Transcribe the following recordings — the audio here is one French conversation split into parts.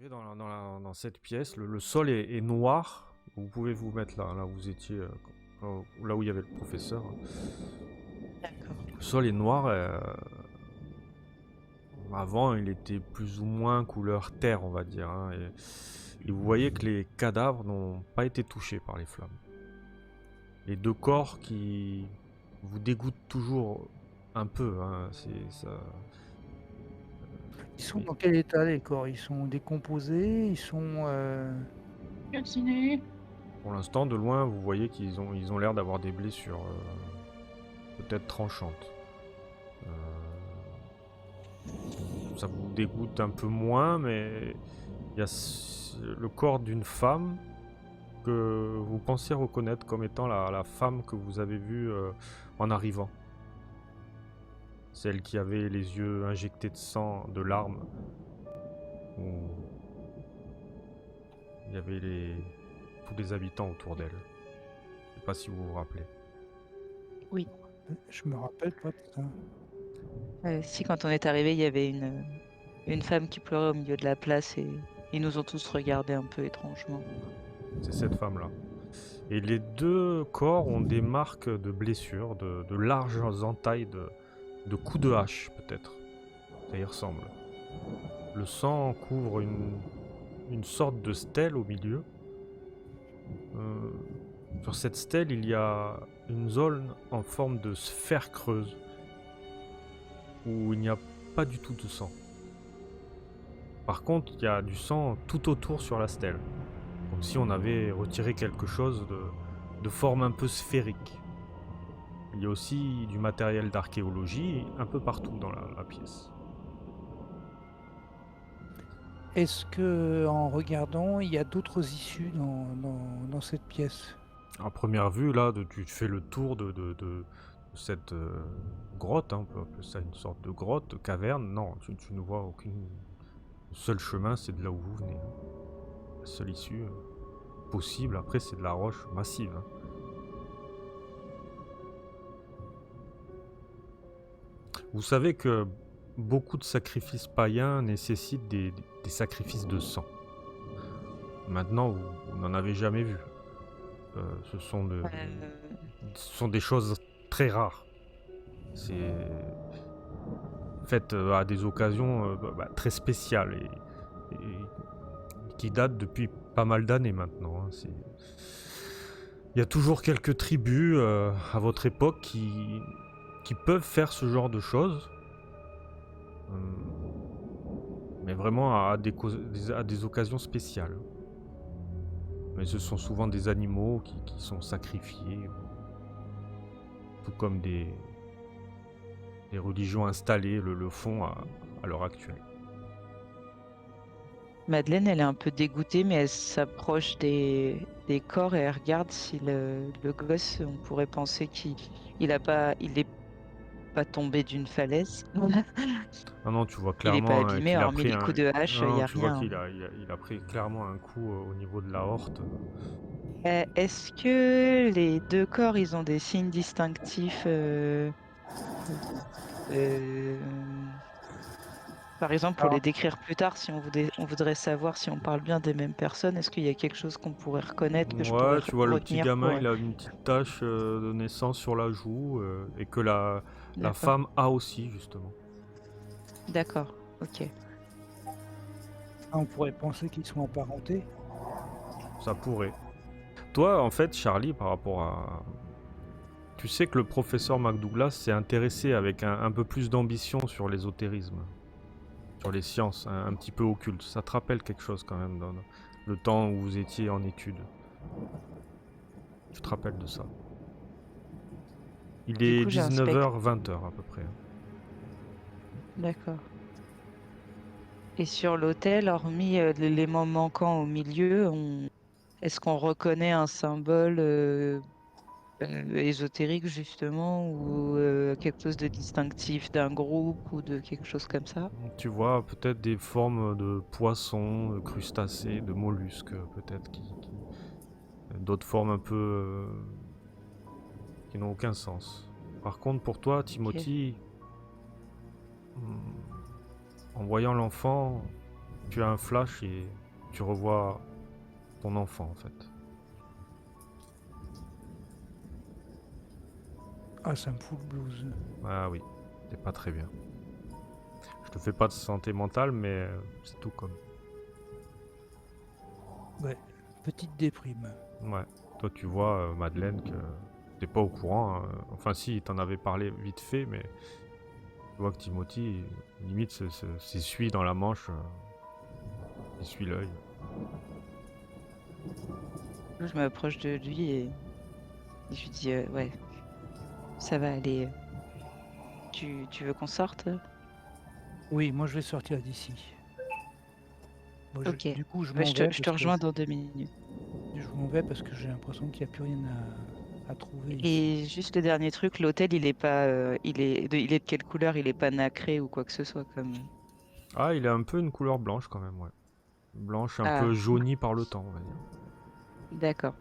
arrivez dans cette pièce, le sol est noir. Vous pouvez vous mettre là où vous étiez, là où il y avait le professeur. D'accord. Le sol est noir. Avant, il était plus ou moins couleur terre, on va dire, hein, et vous voyez que les cadavres n'ont pas été touchés par les flammes. Les deux corps qui vous dégoûtent toujours un peu, hein, c'est ça. Ils sont Mais dans quel état les corps? Ils sont décomposés? Ils sont, Calciné. pour l'instant, de loin, vous voyez qu'ils ont l'air d'avoir des blessures, peut-être tranchantes. Ça vous dégoûte un peu moins, mais il y a le corps d'une femme que vous pensiez reconnaître comme étant la femme que vous avez vue en arrivant. Celle qui avait les yeux injectés de sang, de larmes, où il y avait tous les habitants autour d'elle. Je sais pas si vous vous rappelez. Oui. je me rappelle pas de ça. Si, quand on est arrivé, il y avait une femme qui pleurait au milieu de la place et ils nous ont tous regardés un peu étrangement. C'est cette femme-là. Et les deux corps ont des marques de blessures, de larges entailles de coups de hache, peut-être. Ça y ressemble. Le sang couvre une sorte de stèle au milieu. Euh, sur cette stèle, il y a une zone en forme de sphère creuse où il n'y a pas du tout de sang. Par contre, il y a du sang tout autour sur la stèle, comme si on avait retiré quelque chose de forme un peu sphérique. Il y a aussi du matériel d'archéologie un peu partout dans la pièce. Est-ce que, en regardant, il y a d'autres issues dans cette pièce? À première vue, là, tu fais le tour de cette grotte, hein, on peut appeler ça une sorte de grotte, de caverne. Non, tu ne vois aucune. Le seul chemin, c'est de là où vous venez, hein. La seule issue possible, après, c'est de la roche massive, hein. Vous savez que beaucoup de sacrifices païens nécessitent des sacrifices de sang. Maintenant, vous n'en avez jamais vu. Ce sont Euh, ce sont des choses très rares. C'est fait à des occasions très spéciales et qui datent depuis pas mal d'années maintenant, hein. Il y a toujours quelques tribus à votre époque qui peuvent faire ce genre de choses, mais vraiment à des occasions spéciales. Mais ce sont souvent des animaux qui sont sacrifiés, tout comme des religions installées le font à l'heure actuelle. Madeleine, elle est un peu dégoûtée, mais elle s'approche des corps et elle regarde si le gosse, on pourrait penser il est pas tombé d'une falaise. Ah non, tu vois Il est pas clairement abîmé, qu'il a hormis pris les un. coups de hache, il y Non, a tu vois rien. qu'il a pris clairement un coup au niveau de la horte. Est-ce que les deux corps, ils ont des signes distinctifs euh, par exemple, pour les Alors, décrire plus tard, si on voudrait savoir si on parle bien des mêmes personnes, est-ce qu'il y a quelque chose qu'on pourrait reconnaître, que je pourrais Ouais, tu vois le petit retenir gamin, pour... il a une petite tache de naissance sur la joue et que la D'accord, femme a aussi justement. d'accord, ok. on pourrait penser qu'ils sont apparentés. Ça pourrait. Toi, en fait, Charlie, par rapport à. Tu sais que le professeur McDouglas s'est intéressé avec un peu plus d'ambition sur l'ésotérisme, sur les sciences, un petit peu occultes. Ça te rappelle quelque chose quand même dans le temps où vous étiez en études. Tu te rappelles de ça. Il Du est coup, j'ai un spectre. 19h, 20h à peu près, hein. D'accord. Et sur l'autel, hormis l'élément manquant au milieu, est-ce qu'on reconnaît un symbole ésotérique, justement, ou quelque chose de distinctif d'un groupe ou de quelque chose comme ça? Tu vois peut-être des formes de poissons, de crustacés, de mollusques peut-être d'autres formes un peu qui n'ont aucun sens. Par contre pour toi Ok. Timothy, hmm, en voyant l'enfant, tu as un flash et tu revois ton enfant en fait. Ah, ça me fout le blues. Ah oui, c'est pas très bien. Je te fais pas de santé mentale, mais c'est tout comme. Ouais, petite déprime. Ouais. Toi, tu vois, Madeleine, que t'es pas au courant, hein. Enfin, si, il t'en avait parlé vite fait, mais tu vois que Timothy, limite, s'essuie dans la manche, s'essuie l'œil. Je m'approche de lui et je lui dis ouais, ça va aller. Tu veux qu'on sorte? Oui, moi je vais sortir d'ici. Moi, Ok. du coup, je Bah, m'en vais je te parce que rejoins dans 2 minutes. j'ai l'impression qu'il n'y a plus rien à trouver ici. Et juste le dernier truc, l'hôtel, il est pas, il est de quelle couleur? Il est pas nacré ou quoi que ce soit comme. Ah, il a un peu une couleur blanche quand même, ouais. Blanche, un Ah, peu jaunie par le temps, on va dire. d'accord.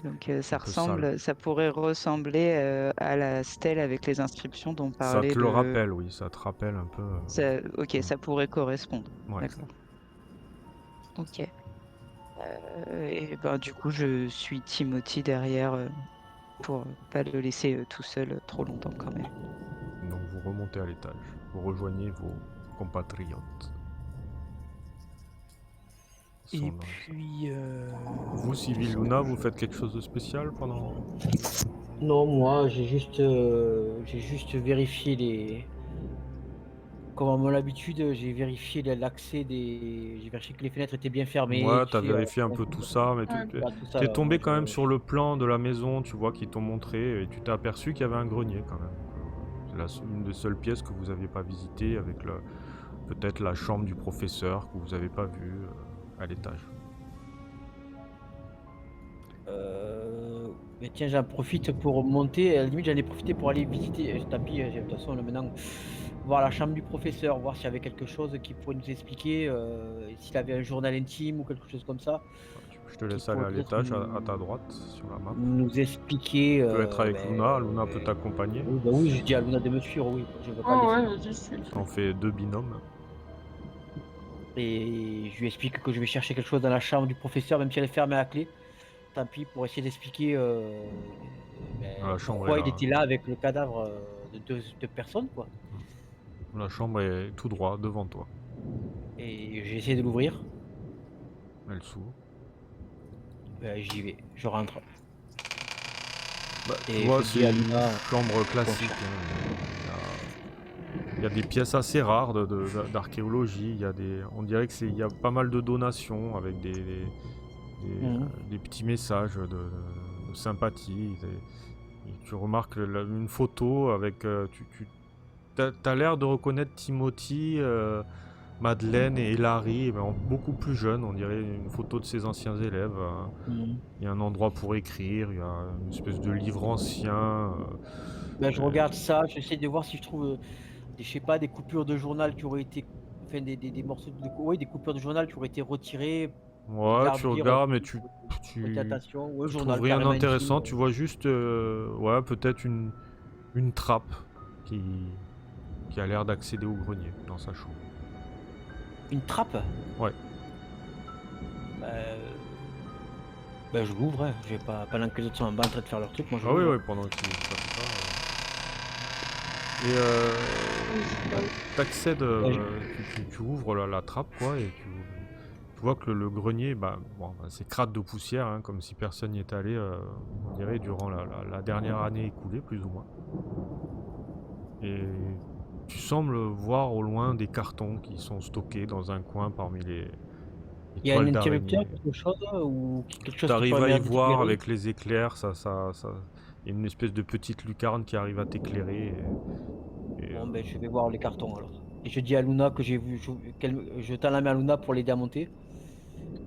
Donc Un peu sale. ça pourrait ressembler à la stèle avec les inscriptions dont Ça parlait te le le. rappelle, oui, ça te rappelle un peu. Ok, ça pourrait correspondre. Ouais. D'accord. Ok. Et ben du coup, je suis Timothy derrière pour pas le laisser tout seul trop longtemps quand même. Donc vous remontez à l'étage. Vous rejoignez vos compatriotes. Ils Et sont dans le salon. puis, Vous, Civil qu'est-ce que Luna, vous je... faites quelque chose de spécial pendant... Non, moi, j'ai juste vérifié les. Comme à mon habitude, j'ai vérifié l'accès des. J'ai vérifié que les fenêtres étaient bien fermées, Ouais, tu t'as sais. vérifié un peu tout ça, mais Ouais. Voilà, tout ça, t'es tombé moi, quand même sur le plan de la maison, tu vois, qu'ils t'ont montré, et tu t'es aperçu qu'il y avait un grenier quand même. C'est une des seules pièces que vous n'aviez pas visitées, avec peut-être la chambre du professeur que vous n'avez pas vue à l'étage. Mais tiens, j'en profite pour monter. À la limite, j'en ai profité pour aller visiter. Tant pis, de toute façon, là, maintenant, voir la chambre du professeur, voir s'il y avait quelque chose qui pourrait nous expliquer, s'il avait un journal intime ou quelque chose comme ça, Je te qui laisse aller pourrait à peut-être l'étage, à ta droite, sur la map. nous expliquer. Tu peux être avec Luna, Luna peut t'accompagner. Oui, bah oui, je dis à Luna de me suivre, oui. Je veux pas Oh laisser. ouais, vas-y, je suis. Ça en fait 2 binômes. Et je lui explique que je vais chercher quelque chose dans la chambre du professeur, même si elle est fermée à la clé. Tant pis, pour essayer d'expliquer La chambre est pourquoi là. il était là avec le cadavre de deux personnes, quoi. La chambre est tout droit devant toi. Et j'ai essayé de l'ouvrir. Elle s'ouvre. J'y vais, je rentre. Bah, tu Et vois, je dis c'est à une Luna, chambre classique. Il y a des pièces assez rares d'archéologie. On dirait qu'il y a pas mal de donations avec des petits messages de sympathie. Et tu remarques une photo avec. T'as l'air de reconnaître Timothy, Madeleine et Hilary, mais beaucoup plus jeunes. On dirait une photo de ses anciens élèves. Il y a un endroit pour écrire, il y a une espèce de livre ancien. je regarde ça, j'essaie de voir si je trouve je sais pas, des coupures de journal qui auraient été. Enfin, des morceaux ouais, des coupures de journal qui auraient été retirées. Ouais, tu regardes, mais tu Ou un trouves journal rien carrément d'intéressant. intime. Tu vois juste, ouais, peut-être une trappe qui, qui a l'air d'accéder au grenier dans sa chambre. Une trappe? Ouais. Je l'ouvre, hein. Je vais pas. Pendant que les autres sont en bas en train de faire leur truc, moi je Ah oui, l'ouvre. oui, pendant qu'il fait ça. Et t'accèdes, tu ouvres la trappe, quoi, et tu vois que le grenier, c'est crade de poussière, hein, comme si personne n'y était allé, on dirait, durant la dernière année écoulée, plus ou moins. Et tu sembles voir au loin des cartons qui sont stockés dans un coin parmi les Il y a un toiles interrupteur, d'araignée. quelque chose, ou quelque chose qui T'arrives pourrait à y m'aider voir d'éclairer? avec les éclairs, il y a une espèce de petite lucarne qui arrive à t'éclairer. Bon, je vais voir les cartons alors. Et je dis à Luna que j'ai vu. Je tends la main à Luna pour l'aider à monter.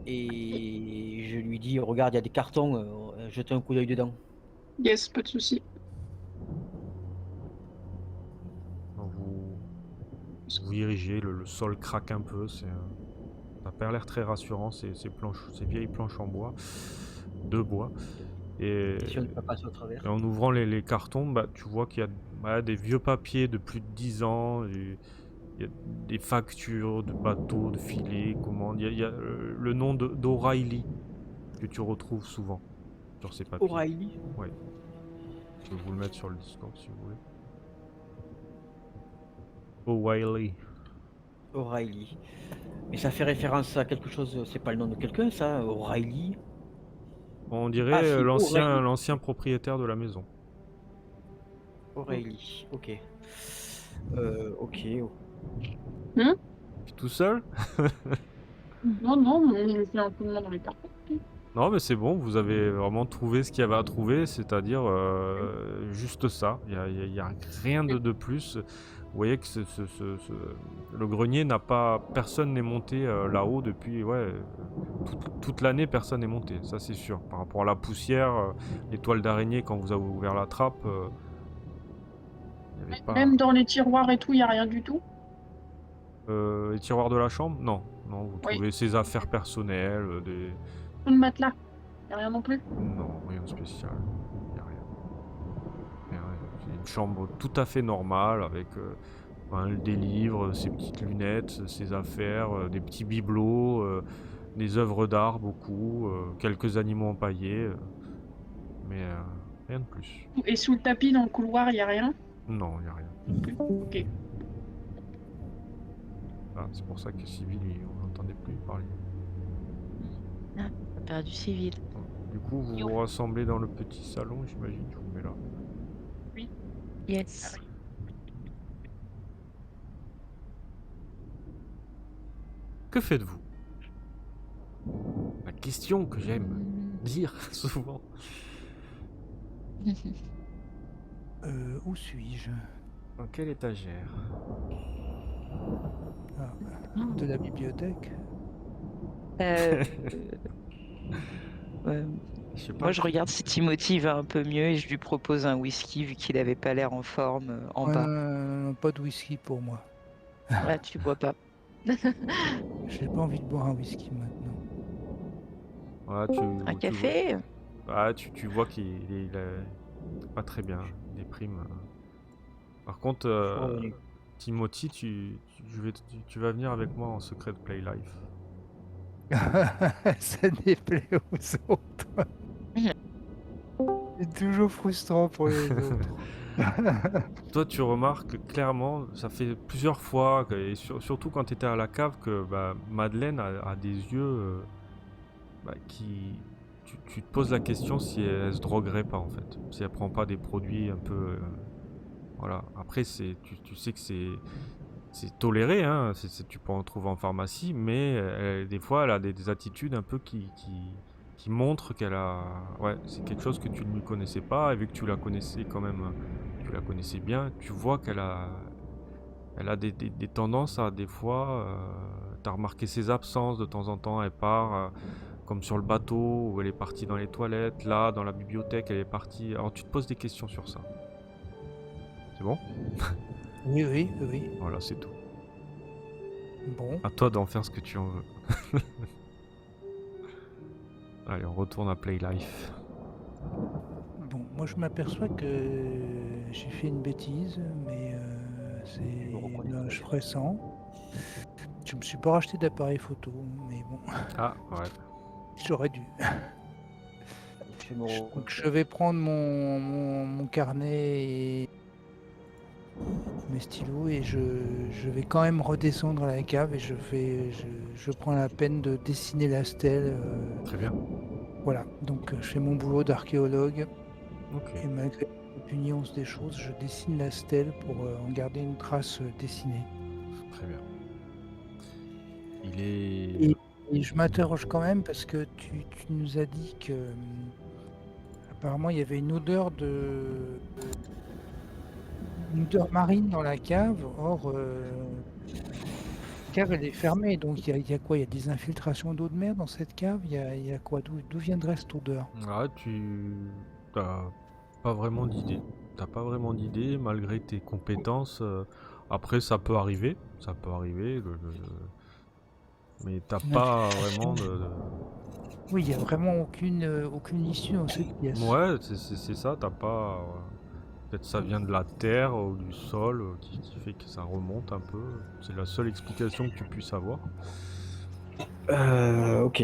Et je lui dis, regarde, il y a des cartons, jette un coup d'œil dedans. Yes, pas de souci. Vous dirigez, le sol craque un peu, ça n'a pas l'air très rassurant, ces vieilles planches en bois, de bois. Et Si on ne peut passer au travers. en ouvrant les cartons, tu vois qu'il y a des vieux papiers de plus de 10 ans, Il y a des factures de bateaux, de filets, commandes. Il y a le nom d'O'Reilly que tu retrouves souvent sur ces papiers. O'Reilly. Ouais. Je peux vous le mettre sur le Discord si vous voulez. O'Reilly. O'Reilly. Mais ça fait référence à quelque chose, c'est pas le nom de quelqu'un ça, O'Reilly. On dirait Ah, si, l'ancien propriétaire de la maison. O'Reilly, ok. Ok. Tu es tout seul? Non, mais je fais un peu de main dans les cartons. Non, mais c'est bon, vous avez vraiment trouvé ce qu'il y avait à trouver, c'est-à-dire juste ça. Il y a rien de plus. Vous voyez que le grenier n'a pas... Personne n'est monté là-haut depuis... Ouais, toute l'année, personne n'est monté, ça c'est sûr. Par rapport à la poussière, les toiles d'araignée, quand vous avez ouvert la trappe, il n'y avait pas... Même dans les tiroirs et tout, il n'y a rien du tout. Les tiroirs de la chambre? Non, vous Oui. trouvez ses affaires personnelles, des... Tout le matelas. Il n'y a rien non plus. Non, rien de spécial. Y a rien. C'est une chambre tout à fait normale avec des livres, ses petites lunettes, ses affaires, des petits bibelots, des œuvres d'art beaucoup, quelques animaux empaillés, mais rien de plus. Et sous le tapis, dans le couloir, il n'y a rien. Non, il n'y a rien. Non plus. Ok. Ah, c'est pour ça que Sylvie, on n'entendait plus parler. On a perdu Civil. Du coup, vous vous rassemblez dans le petit salon, j'imagine, je vous mets là. Yes. Que faites-vous? La question que j'aime dire souvent. Où suis-je? Dans quelle étagère? De la bibliothèque? Ouais. Je sais pas. Moi, je regarde si Timothy va un peu mieux et je lui propose un whisky vu qu'il avait pas l'air en forme en bas. Pas de whisky pour moi. Là, tu bois pas. J'ai pas envie de boire un whisky maintenant. Voilà, Un café? Tu vois qu'il est pas très bien, il déprime. Par contre, Timothy, tu vas venir avec moi en secret de Play Life. Ça déplaît aux autres. C'est toujours frustrant pour les autres. Toi, tu remarques clairement, ça fait plusieurs fois, et surtout quand tu étais à la cave, que Madeleine a des yeux qui... Tu te poses la question si elle se droguerait pas en fait, si elle prend pas des produits un peu... voilà. Après, tu sais que c'est toléré, hein, tu peux en trouver en pharmacie, mais des fois, elle a des attitudes un peu qui montrent qu'elle a... Ouais, c'est quelque chose que tu ne lui connaissais pas, et vu que tu la connaissais quand même, tu la connaissais bien, tu vois qu'elle a... Elle a des tendances à, des fois, tu as remarqué ses absences, de temps en temps, elle part, comme sur le bateau, où elle est partie dans les toilettes, là, dans la bibliothèque, elle est partie... Alors, tu te poses des questions sur ça. C'est bon? Oui. Voilà, c'est tout. Bon. À toi d'en faire ce que tu en veux. Allez, on retourne à Play Life. Bon, moi je m'aperçois que j'ai fait une bêtise, mais je pressant. Je me suis pas racheté d'appareil photo, mais bon, Ah, ouais. j'aurais dû. Donc je vais prendre mon carnet et mes stylos et je vais quand même redescendre à la cave et je prends la peine de dessiner la stèle. Très bien. Voilà, donc je fais mon boulot d'archéologue Ok. et malgré l'opinion des choses, je dessine la stèle pour en garder une trace dessinée. Très bien. Il est... Et je m'interroge quand même parce que tu nous as dit que apparemment il y avait une odeur marine dans la cave. Or, la cave elle est fermée, donc il y a quoi? Il y a des infiltrations d'eau de mer dans cette cave? Il y a quoi? D'où viendrait cette odeur? Ah, t'as pas vraiment d'idée. T'as pas vraiment d'idée, malgré tes compétences. Après, ça peut arriver. Mais t'as pas vraiment de... Oui, il n'y a vraiment aucune issue dans cette pièce. Ouais, c'est ça, t'as pas... Peut-être ça vient de la terre ou du sol qui fait que ça remonte un peu. C'est la seule explication que tu puisses avoir. Ok.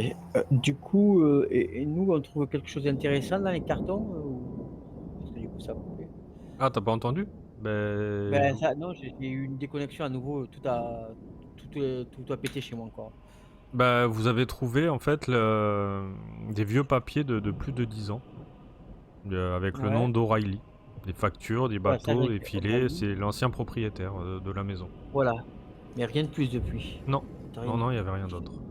Du coup, et nous, on trouve quelque chose d'intéressant dans les cartons Parce que du coup, ça va couper. Ah, t'as pas entendu? Ben, ça, non, j'ai eu une déconnexion à nouveau. Tout a pété chez moi encore. Vous avez trouvé en fait des vieux papiers de plus de 10 ans avec le nom Ouais, d'O'Reilly. Des factures, des voilà, ça, bateaux, j'ai des fait filets. O'Reilly. C'est l'ancien propriétaire de la maison. Voilà. Mais rien de plus depuis. Non, T'as rien non, dit. non, il n'y avait rien d'autre.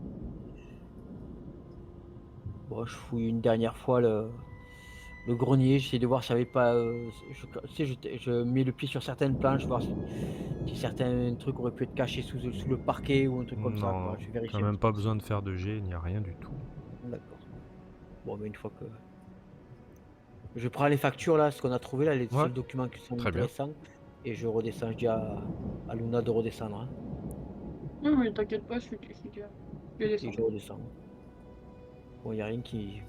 Bon, je fouille une dernière fois le grenier. J'essaie de voir si j'avais pas. Tu sais, je mets le pied sur certaines planches, voir si certains trucs auraient pu être cachés sous le parquet ou un truc comme ça, quoi. Non, Je vais t'as vérifier un même petit pas peu. besoin de faire de jet, il n'y a rien du tout. D'accord. Bon, mais une fois que. Je prends les factures là, ce qu'on a trouvé là, les Ouais, seuls documents qui sont très bien. intéressants, et je redescends. Je dis à Luna de redescendre, hein, Oui, oui, t'inquiète pas, je suis que. Je vais et descendre. je redescends. Bon, y a rien qui.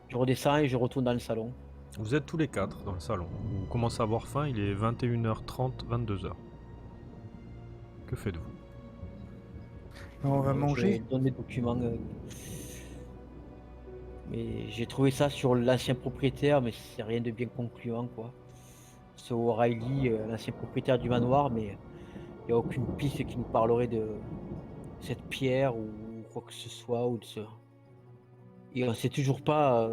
Je redescends et je retourne dans le salon. Vous êtes tous les quatre dans le salon. Vous commencez à avoir faim, il est 21h30, 22h. Que faites-vous? On va manger. Je donne les documents. Mais j'ai trouvé ça sur l'ancien propriétaire, mais c'est rien de bien concluant, quoi. C'est O'Reilly, l'ancien propriétaire du manoir, mais il n'y a aucune piste qui nous parlerait de cette pierre ou quoi que ce soit. Et on sait toujours pas.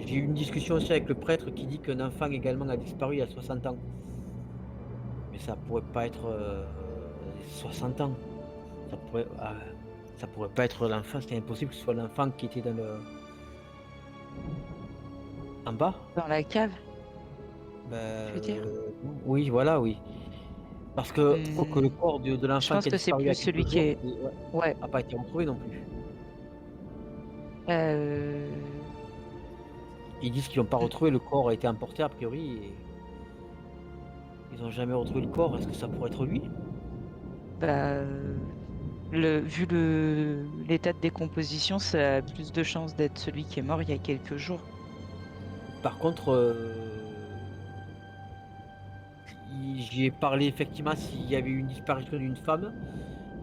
J'ai eu une discussion aussi avec le prêtre qui dit qu'un enfant également a disparu il y a 60 ans. Mais ça pourrait pas être 60 ans. Ça pourrait pas être l'enfant, c'est impossible que ce soit l'enfant qui était en bas. Dans la cave, Ben, tu veux dire? oui, voilà, oui. Parce que le Hmm, corps de je l'enfant pense qui a que c'est disparu il y a plus celui quelques qui jours est. Ouais. a pas été retrouvé non plus. euh, Ils disent qu'ils n'ont pas retrouvé, le corps a été emporté a priori. Et ils n'ont jamais retrouvé le corps. Est-ce que ça pourrait être lui? Bah, vu l'état de décomposition, ça a plus de chances d'être celui qui est mort il y a quelques jours. Par contre, j'y ai parlé effectivement s'il y avait eu une disparition d'une femme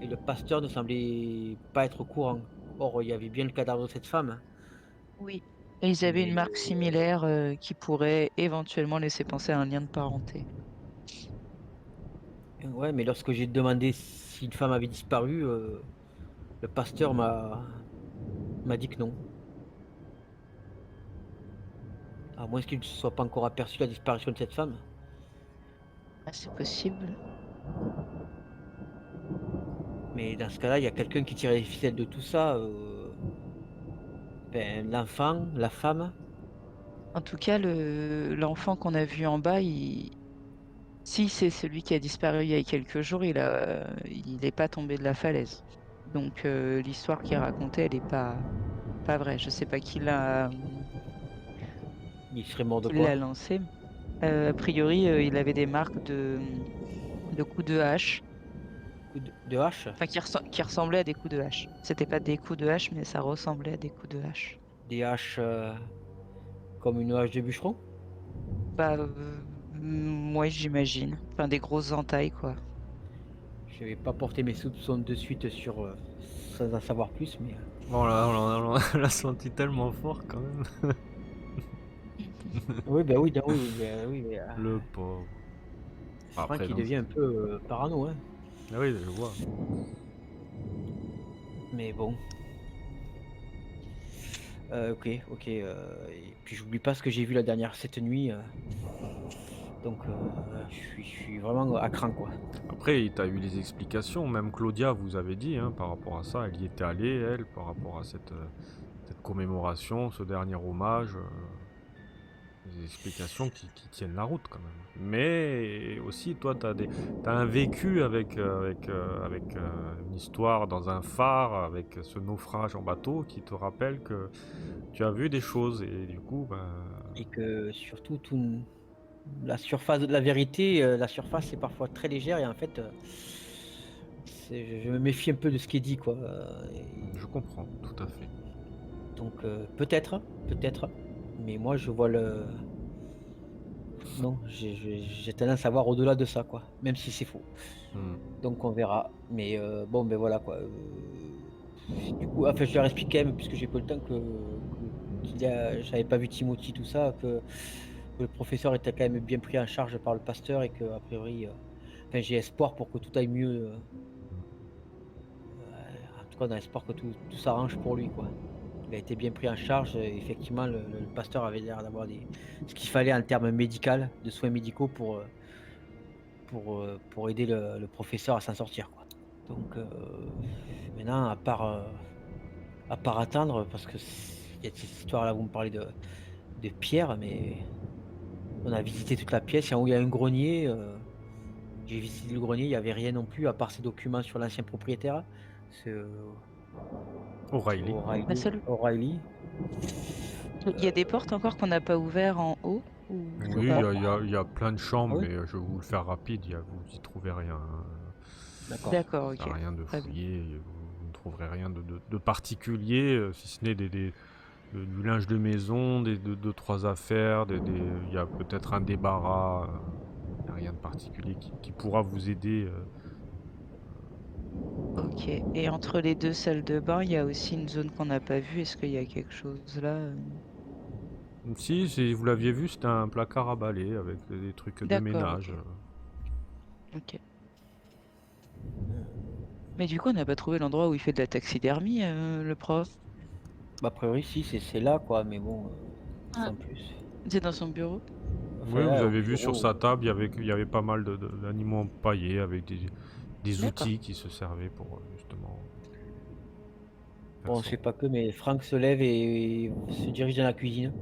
et le pasteur ne semblait pas être au courant. Or, il y avait bien le cadavre de cette femme. Oui. Et ils avaient une Mais marque similaire qui pourrait éventuellement laisser penser à un lien de parenté. ouais, mais lorsque j'ai demandé si une femme avait disparu, le pasteur m'a dit que non. À moins qu'il ne se soit pas encore aperçu la disparition de cette femme. Ah, c'est possible. Mais dans ce cas-là, il y a quelqu'un qui tire les ficelles de tout ça. L'enfant, la femme. En tout cas, l'enfant qu'on a vu en bas, si c'est celui qui a disparu il y a quelques jours, il n'est pas tombé de la falaise. Donc l'histoire qu'il racontait, elle n'est pas vraie. Je sais pas Il serait mort de qui quoi? l'a lancé. A priori, il avait des marques de coups de hache, Coup de hache? enfin qui ressemblaient à des coups de hache. C'était pas des coups de hache, mais ça ressemblait à des coups de hache. Des haches comme une hache de bûcheron? Bah, moi j'imagine. Enfin, des grosses entailles, quoi. Je vais pas porter mes soupçons de suite sans en savoir plus, mais. Bon, là, on l'a senti tellement fort quand même. Oui, bah oui, bah oui, oui, mais, Le pauvre. Franck, Après, il non. devient un peu parano, hein. Ah oui, je vois. Mais bon. Ok, ok. Et puis j'oublie pas ce que j'ai vu cette nuit. Donc je suis vraiment à cran, quoi. Après, t'as eu les explications, même Claudia vous avait dit, hein, par rapport à ça, elle y était allée, elle, par rapport à cette commémoration, ce dernier hommage, des explications qui tiennent la route quand même. Mais aussi, toi, t'as un vécu avec une histoire dans un phare, avec ce naufrage en bateau, qui te rappelle que tu as vu des choses, et du coup, Et que surtout, la surface de la vérité, la surface est parfois très légère et en fait, je me méfie un peu de ce qui est dit, quoi. je comprends, tout à fait. Donc peut-être, mais moi je vois Non, j'ai tendance à voir au-delà de ça, quoi. Même si c'est faux. Hmm. Donc on verra. Mais bon, ben voilà, quoi. Du coup, enfin, je leur explique quand même, puisque j'ai pas le temps j'avais pas vu Timothy, tout ça, que le professeur était quand même bien pris en charge par le pasteur et que, a priori, enfin, j'ai espoir pour que tout aille mieux. En tout cas, dans l'espoir que tout s'arrange pour lui, quoi. Il a été bien pris en charge. Effectivement, le pasteur avait l'air d'avoir ce qu'il fallait en termes médicaux, de soins médicaux pour aider le professeur à s'en sortir, quoi. Donc maintenant, à part attendre, parce que il y a cette histoire-là, vous me parlez de pierre, mais on a visité toute la pièce. Et en haut, il y a un grenier. J'ai visité le grenier, il n'y avait rien non plus, à part ces documents sur l'ancien propriétaire. C'est O'Reilly. La seule- O'Reilly. Il y a des portes encore qu'on n'a pas ouvertes en haut ou Oui, pas il y a plein de chambres, Ah oui mais je vais vous le faire rapide, vous y trouvez rien. D'accord. D'accord, Ça sert à ok. rien de Très bien. fouiller, vous ne trouverez rien de particulier, si ce n'est du linge de maison, deux, trois affaires, il y a peut-être un débarras, il n'y a rien de particulier qui pourra vous aider. Ok. Et entre les deux salles de bain, il y a aussi une zone qu'on n'a pas vue. Est-ce qu'il y a quelque chose là Si vous l'aviez vu, c'était un placard à balai avec des trucs de D'accord, ménage. ok. Mais du coup, on n'a pas trouvé l'endroit où il fait de la taxidermie, le prof. Bah, a priori, si, c'est là, quoi, mais bon, sans plus. C'est dans son bureau. Oui, là, vous au avez vu sur bureau, sa table, il y avait pas mal d'animaux empaillés avec des D'accord. outils qui se servaient pour justement. faire Bon, son- c'est pas que, mais Franck se lève et se dirige dans la cuisine.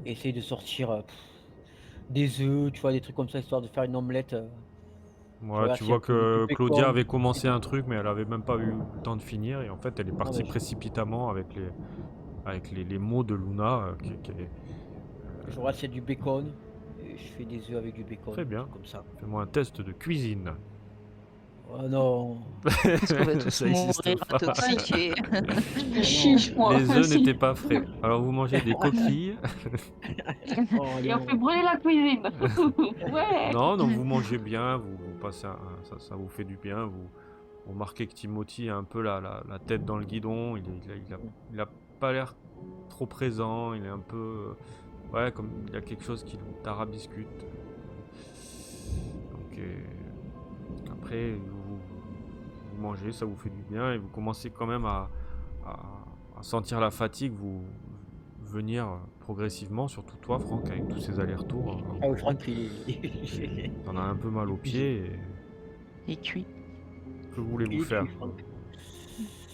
Essaye de sortir des œufs, tu vois, des trucs comme ça, histoire de faire une omelette. Ouais, Regarde tu s'il y a vois que du Claudia bacon. avait commencé un truc, mais elle avait même pas eu le temps de finir. Et en fait, elle est partie mais je- précipitamment avec les mots de Luna. Je regarde s'il y a du bacon. Et je fais des œufs avec du bacon. Très bien. un truc comme ça. Fais-moi un test de cuisine. Oh non. Est-ce qu'on va tous Ça existe mourir pas. intoxiqués Chiche, moi. Les œufs Si. n'étaient pas frais. Alors vous mangez des coquilles. Oh Et on non. fait brûler la cuisine. Ouais. Non, donc vous mangez bien, vous passez ça vous fait du bien. Vous remarquez que Timothy a un peu la tête dans le guidon. Il a pas l'air trop présent. Il est un peu. Ouais, comme il y a quelque chose qui le tarabiscute. Donc après, vous mangez, ça vous fait du bien et vous commencez quand même à sentir la fatigue venir progressivement, surtout toi, Franck, avec tous ces allers-retours. Ah oui, Franck, il T'en as un peu mal aux pieds. Et cuit. Que voulez-vous il est faire cuit, Franck.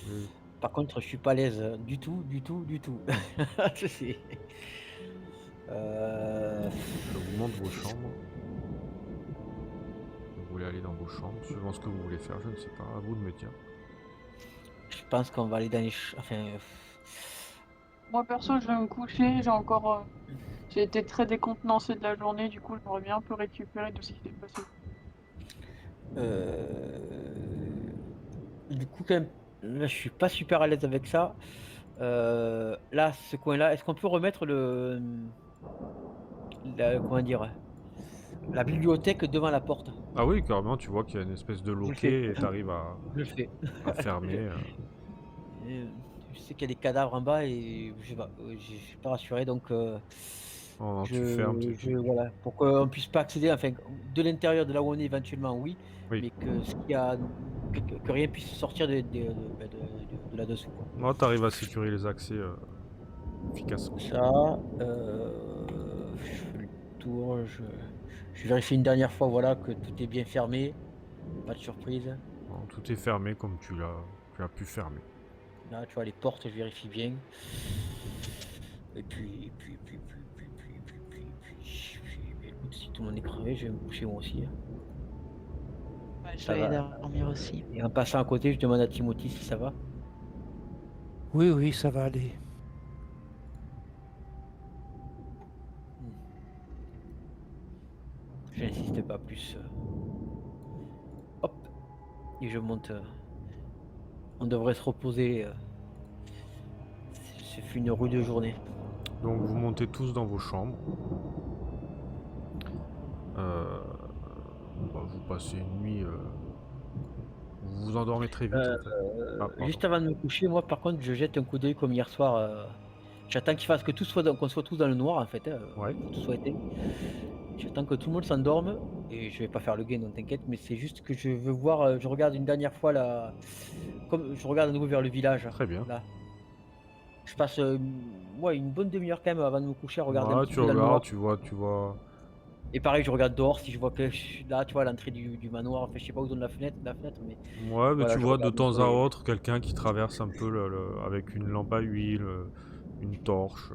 Euh, Par contre, je suis pas à l'aise du tout. C'est- Je vous montre vos chambres. Vous voulez aller dans vos chambres, suivant ce que vous voulez faire, je ne sais pas, à vous de me dire. Je pense qu'on va aller dans les... Enfin, Moi, perso, je vais me coucher. J'ai été très décontenancé de la journée. Du coup, j'aimerais bien un peu récupérer de ce qui s'est passé. Du coup, quand même, là, je suis pas super à l'aise avec ça. Là, ce coin-là, est-ce qu'on peut remettre comment dire, la bibliothèque devant la porte? Ah oui, carrément, tu vois qu'il y a une espèce de le fais. loquet et t'arrives Je le fais. à fermer. Je sais qu'il y a des cadavres en bas et je sais pas, je suis pas rassuré, donc Non, tu fermes. voilà, pour qu'on puisse pas accéder, enfin, de l'intérieur de là où on est éventuellement, oui, Oui. mais que rien puisse sortir de là-dessous, quoi. Moi, t'arrives à sécuriser les accès efficacement. Ça, je fais le tour, je vérifie une dernière fois, voilà, que tout est bien fermé, pas de surprise. Bon, tout est fermé comme tu as pu fermer. Là, tu vois, les portes, je vérifie bien. Et puis, écoute, si tout le monde est crevé, je vais me coucher moi aussi, hein. Je Ça vais aller va. dormir aussi. Et en passant à côté, je demande à Timothy si ça va. Oui, ça va aller. J'insiste pas plus. Hop. Et je monte. On devrait se reposer. Ce fut une rude journée. Donc vous montez tous dans vos chambres. Euh, vous passez une nuit. Vous vous endormez très vite en fait. Ah, pardon. Juste avant de me coucher, moi par contre, je jette un coup d'œil comme hier soir. J'attends qu'il fasse que tout soit qu'on soit tous dans le noir en fait, Ouais. que tout soit éteint. J'attends que tout le monde s'endorme et je vais pas faire le gain, donc t'inquiète, mais c'est juste que je veux voir, je regarde une dernière fois là, comme je regarde à nouveau vers le village, Très bien. là. Je passe ouais, une bonne demi-heure quand même avant de me coucher à regarder un Ouais, petit tu peu dans le noir. regardes, tu vois. Et pareil, je regarde dehors si je vois que là, tu vois, à l'entrée du manoir, enfin, je sais pas où donne la fenêtre, mais Ouais, mais voilà, tu je vois de regarde un temps peu à et autre quelqu'un qui traverse un peu avec une lampe à huile, une torche,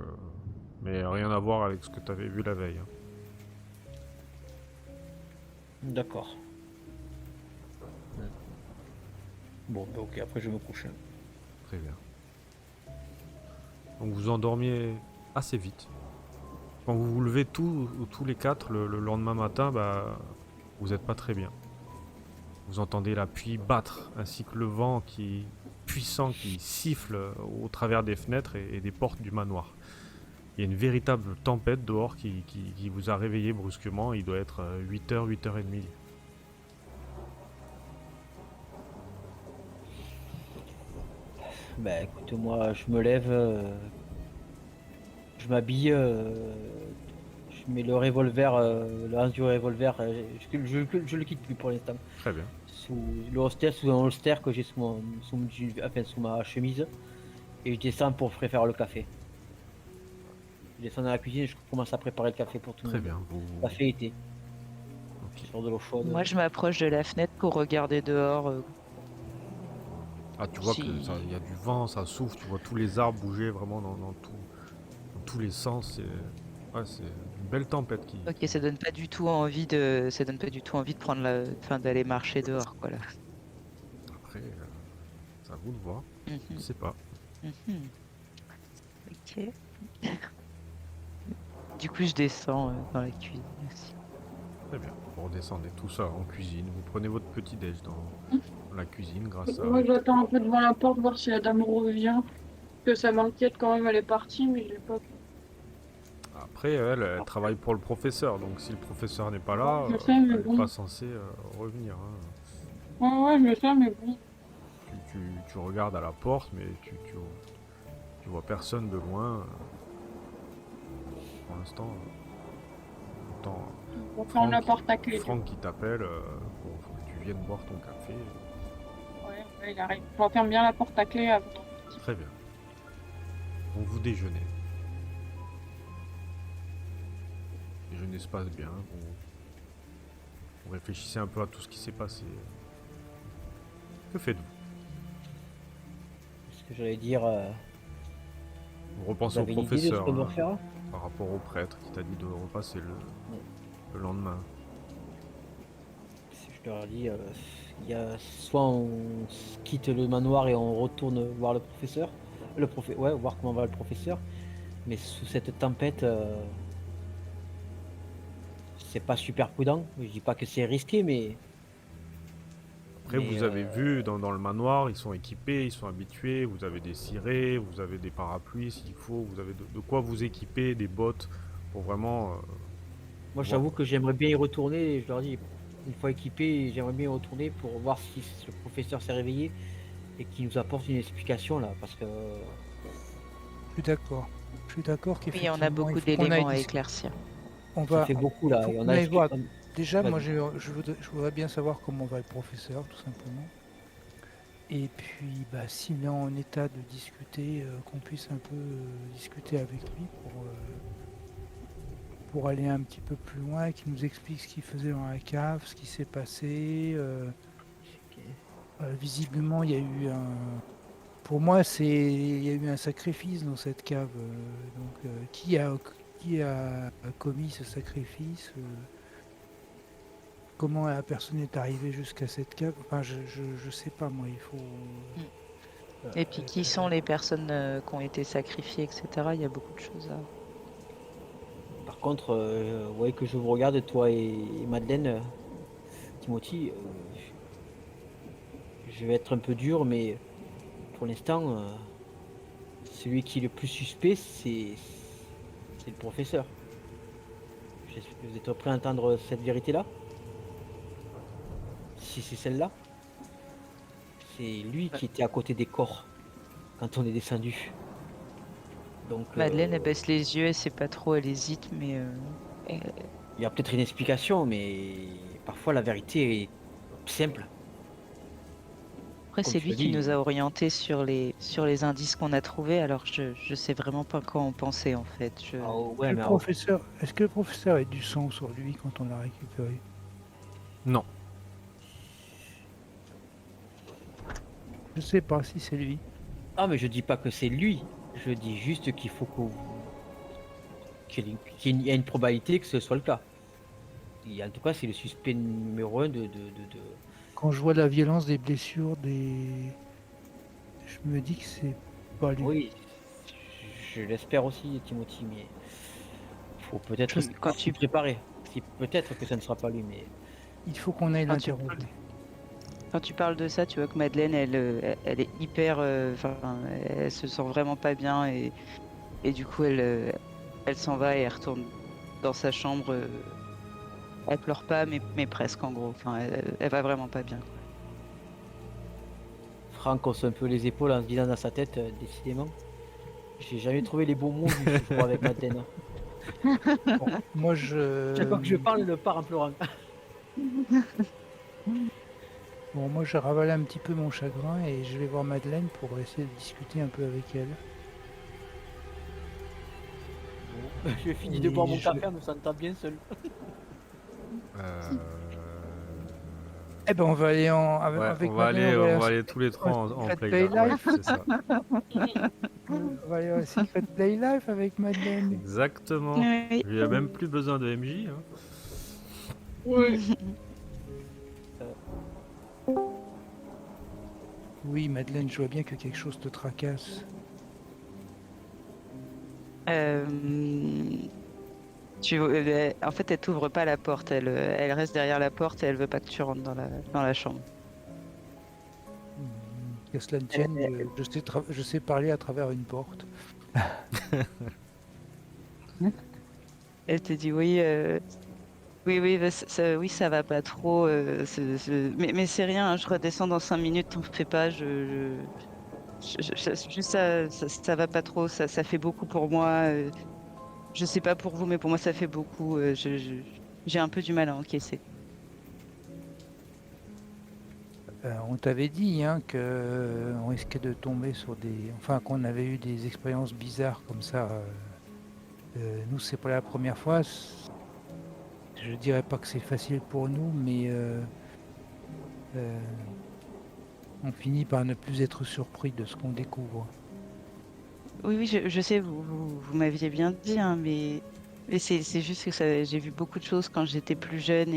mais rien à voir avec ce que tu avais vu la veille, hein. d'accord. Bon, bah, ok, après je vais me coucher. Très bien. Donc vous endormiez assez vite. Quand vous vous levez tous les quatre le lendemain matin, bah, vous n'êtes pas très bien. Vous entendez la pluie battre, ainsi que le vent qui puissant qui siffle au travers des fenêtres et des portes du manoir. Il y a une véritable tempête dehors qui vous a réveillé brusquement. Il doit être 8h, 8h30. Bah écoute, moi je me lève, je m'habille, je mets le revolver, le lance du revolver, je le quitte plus pour l'instant. Très bien. Sous le holster, sous un holster que j'ai sous ma chemise, et je descends pour préparer le café. Je descends dans la cuisine et je commence à préparer le café pour tout le Très monde. bien. Café été, Ok. sur de l'eau chaude. Moi, je m'approche de la fenêtre pour regarder dehors. Ah, tu vois Si- que il y a du vent, ça souffle, tu vois tous les arbres bouger vraiment dans tous les sens. C'est une belle tempête qui. Ok, ça donne pas du tout envie de prendre enfin, d'aller marcher dehors, quoi, là. Après, c'est à vous de voir. Je ne Mhm, sais pas. mhm. Ok. Du coup, je descends dans la cuisine aussi. Très bien. Vous redescendez tout ça en cuisine. Vous prenez votre petit déj dans la cuisine grâce à. Moi, j'attends un peu devant la porte, voir si la dame revient. Que ça m'inquiète quand même, elle est partie, mais je l'ai pas. Après, elle travaille pour le professeur, donc si le professeur n'est pas là, Je sais, mais elle n'est bon. pas censée revenir, hein. Ouais, je sais, mais bon. Tu regardes à la porte, mais tu vois personne de loin. Pour l'instant, t'entends On va faire la porte à clé. Franck qui t'appelle pour que tu viennes boire ton café. Ouais, il arrive. Je referme bien la porte à clé avant. Très bien. Donc vous déjeunez. Le déjeuner se passe bien. Vous réfléchissez un peu à tout ce qui s'est passé. Que faites-vous? Ce que j'allais dire, Vous vous repensez au avez une idée de ce professeur qu'on doit hein, faire? par rapport au prêtre qui t'a dit de repasser le lendemain. Si je leur dis, il y a soit on quitte le manoir et on retourne voir le professeur, ouais, voir comment va le professeur, mais sous cette tempête, c'est pas super prudent. Je dis pas que c'est risqué, mais Après, vous avez vu dans le manoir, ils sont équipés, ils sont habitués. Vous avez des cirés, vous avez des parapluies s'il faut. Vous avez de quoi vous équiper, des bottes pour vraiment. moi j'avoue que j'aimerais bien y retourner. Et je leur dis, une fois équipé, j'aimerais bien y retourner pour voir si le professeur s'est réveillé et qu'il nous apporte une explication là, parce que Je suis d'accord. Je suis d'accord Oui, qu'effectivement, on a beaucoup il faut qu'on aille d'éléments à dis- éclaircir. On ça va, fait beaucoup là. faut Et qu'on on a aille voir. expliqué- Déjà, moi, Vas-y. je voudrais bien savoir comment va le professeur, tout simplement. Et puis, bah, s'il est en état de discuter, qu'on puisse un peu discuter avec lui pour aller un petit peu plus loin, qu'il nous explique ce qu'il faisait dans la cave, ce qui s'est passé. Visiblement, il y a eu un. Pour moi, il y a eu un sacrifice dans cette cave. Donc, qui a commis ce sacrifice comment la personne est arrivée jusqu'à cette cave? Enfin, je sais pas, moi, il faut. Et puis, qui sont les personnes qui ont été sacrifiées, etc. Il y a beaucoup de choses à. Par contre, ouais, que je vous regarde, toi et Madeleine, Timothy, je vais être un peu dur, mais pour l'instant, celui qui est le plus suspect, c'est le professeur. Vous êtes prêt à entendre cette vérité-là? Si c'est celle-là, c'est lui qui était à côté des corps quand on est descendu. Donc, Madeleine, elle baisse les yeux, elle sait pas trop, elle hésite, mais elle- il y a peut-être une explication, mais parfois la vérité est simple. après, Comme c'est tu lui l'as qui dit. nous a orientés sur les indices qu'on a trouvés, alors je sais vraiment pas quoi en penser en fait. Ah, ouais, Le mais professeur, est-ce que le professeur a du sang sur lui quand on l'a récupéré? Non. Je sais pas si c'est lui. ah, mais je dis pas que c'est lui. Je dis juste qu'il faut qu'il y ait une probabilité que ce soit le cas. Et en tout cas, c'est le suspect numéro 1 de. Quand je vois la violence des blessures, je me dis que c'est pas lui. Oui, je l'espère aussi, Timothy, mais faut peut-être Quand s'y tu préparer. Peut-être que ça ne sera pas lui, mais Il faut qu'on aille Quand tu- l'interroger. Quand tu parles de ça, tu vois que Madeleine, elle est hyper, enfin, elle se sent vraiment pas bien et du coup, elle s'en va et elle retourne dans sa chambre. Elle pleure pas, mais presque en gros. Enfin, elle va vraiment pas bien. Franck hausse un peu les épaules en se disant dans sa tête, décidément, j'ai jamais trouvé les bons mots juste, je crois, avec Madeleine. Bon, moi je. Chaque fois que je parle, elle part en pleurant. Bon, moi je ravale un petit peu mon chagrin et je vais voir Madeleine pour essayer de discuter un peu avec elle. Je finis de boire mon je- café en me sentant bien seul. Euh, Eh ben on va aller ouais, avec on va Madeleine, aller, on va aller tous les trois en Secret play Play life. Ouais, Life. c'est ça. on va aller au Secret Play Life avec Madeleine. Exactement. Oui. Il n'y a même plus besoin de MJ. Hein. Oui. Oui, Madeleine, je vois bien que quelque chose te tracasse. Euh, en fait, elle t'ouvre pas la porte. Elle reste derrière la porte et elle veut pas que tu rentres dans la chambre. Que cela ne tienne, je sais parler à travers une porte. Elle te dit oui, oui, bah, oui, ça va pas trop. Mais c'est rien, hein, je redescends dans 5 minutes, t'en fais pas. Juste ça va pas trop, ça fait beaucoup pour moi. Je sais pas pour vous, mais pour moi ça fait beaucoup. J'ai un peu du mal à encaisser. On t'avait dit hein, que on risquait de tomber sur enfin qu'on avait eu des expériences bizarres comme ça. Nous, c'est pas la première fois. Je dirais pas que c'est facile pour nous, mais on finit par ne plus être surpris de ce qu'on découvre. Oui, je sais, vous m'aviez bien dit, hein, mais c'est juste que j'ai vu beaucoup de choses quand j'étais plus jeune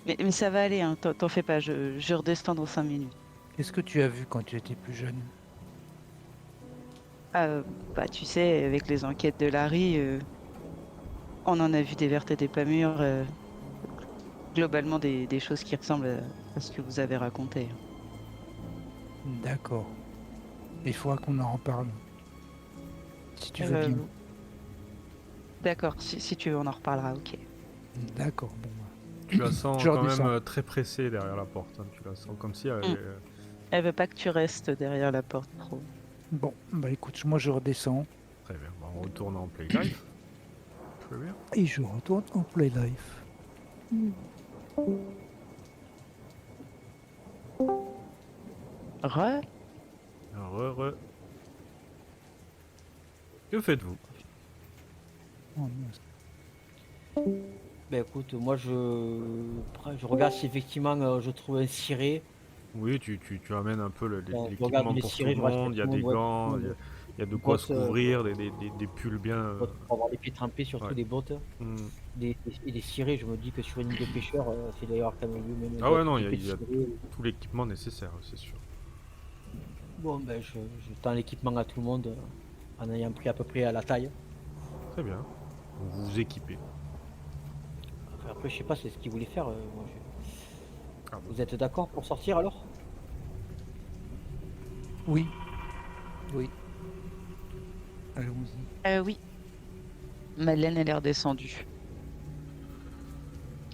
mais ça va aller, hein, t'en fais pas, je redescends dans 5 minutes. Qu'est-ce que tu as vu quand tu étais plus jeune? Ah, bah tu sais, avec les enquêtes de Larry, on en a vu des vertes et des pas mûres, globalement des choses qui ressemblent à ce que vous avez raconté. D'accord. Il faudra qu'on en reparle. Si tu veux Euh, bien. D'accord, si tu veux, on en reparlera, ok. D'accord. Bon. Tu la sens Je quand redescends. même très pressée derrière la porte. Hein. Tu la sens comme si elle avait... Elle veut pas que tu restes derrière la porte trop. Bon, bah écoute, moi je redescends Très bien. Bah, on retourne en play life. Très bien. et je retourne en Play Life. Re Que faites-vous? Oh, mince. Ben écoute, moi je regarde si effectivement je trouve un ciré. Oui, tu amènes un peu Je regarde l'équipement les pour tout cirés, le je rachète monde. Il y a tout le des monde, ouais, gants, tout le monde. il y a de quoi se Bottes, couvrir, des pulls bien... Pour avoir les pieds trempés, surtout ouais. des bottes. hmm. Et des cirés, je me dis que sur une île de pêcheurs, c'est d'ailleurs quand même mieux même. Ah ouais, non, équipé il y a de cirés. tout l'équipement nécessaire, c'est sûr. Bon, ben je tends l'équipement à tout le monde en ayant pris à peu près à la taille. Très bien. Vous vous équipez. Enfin, après, je sais pas, c'est ce qu'ils voulaient faire. Ah bon. Vous êtes d'accord pour sortir alors? Oui. Oui. Allons-y. Oui. Madeleine, elle est redescendue.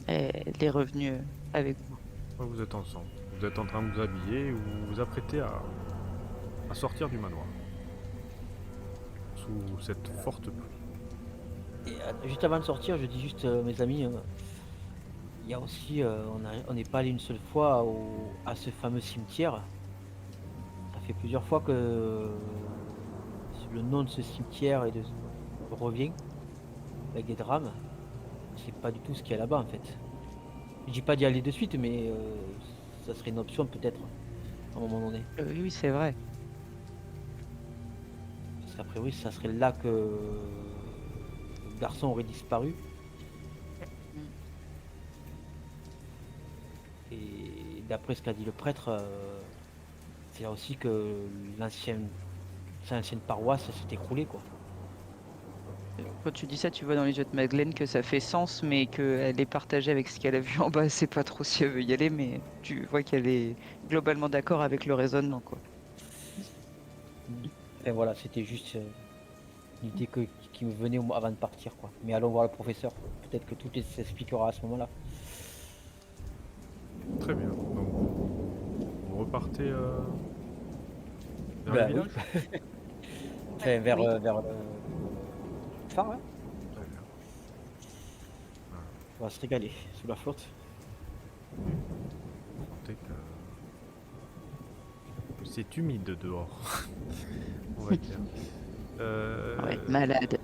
Elle est revenue avec vous. Ouais, vous êtes ensemble. Vous êtes en train de vous habiller et vous vous apprêtez à sortir du manoir. Sous cette forte pluie. Et, juste avant de sortir, je dis juste, mes amis, il y a aussi, on n'est pas allé une seule fois à ce fameux cimetière. Ça fait plusieurs fois que le nom de ce cimetière revient avec des drames. C'est pas du tout ce qu'il y a là-bas en fait. Je dis pas d'y aller de suite, mais ça serait une option peut-être à un moment donné. Oui, c'est vrai. Parce qu'a priori, ça serait là que le garçon aurait disparu. Et d'après ce qu'a dit le prêtre, c'est là aussi que l'ancienne paroisse s'est écroulée quoi. Quand tu dis ça, tu vois dans les yeux de Madeleine que ça fait sens, mais qu'elle est partagée avec ce qu'elle a vu en bas. Elle sait pas trop si elle veut y aller, mais tu vois qu'elle est globalement d'accord avec le raisonnement, quoi. Et voilà, c'était juste l'idée qui me venait avant de partir quoi. Mais allons voir le professeur, peut-être que tout s'expliquera à ce moment-là. Très bien. Donc vous repartez vers Bah, le oui. village. Enfin, vers Oui. vers le phare, ouais. Très bien. On va se régaler sous la flotte. Vous sentez que c'est humide dehors. On va dire. Ouais, malade.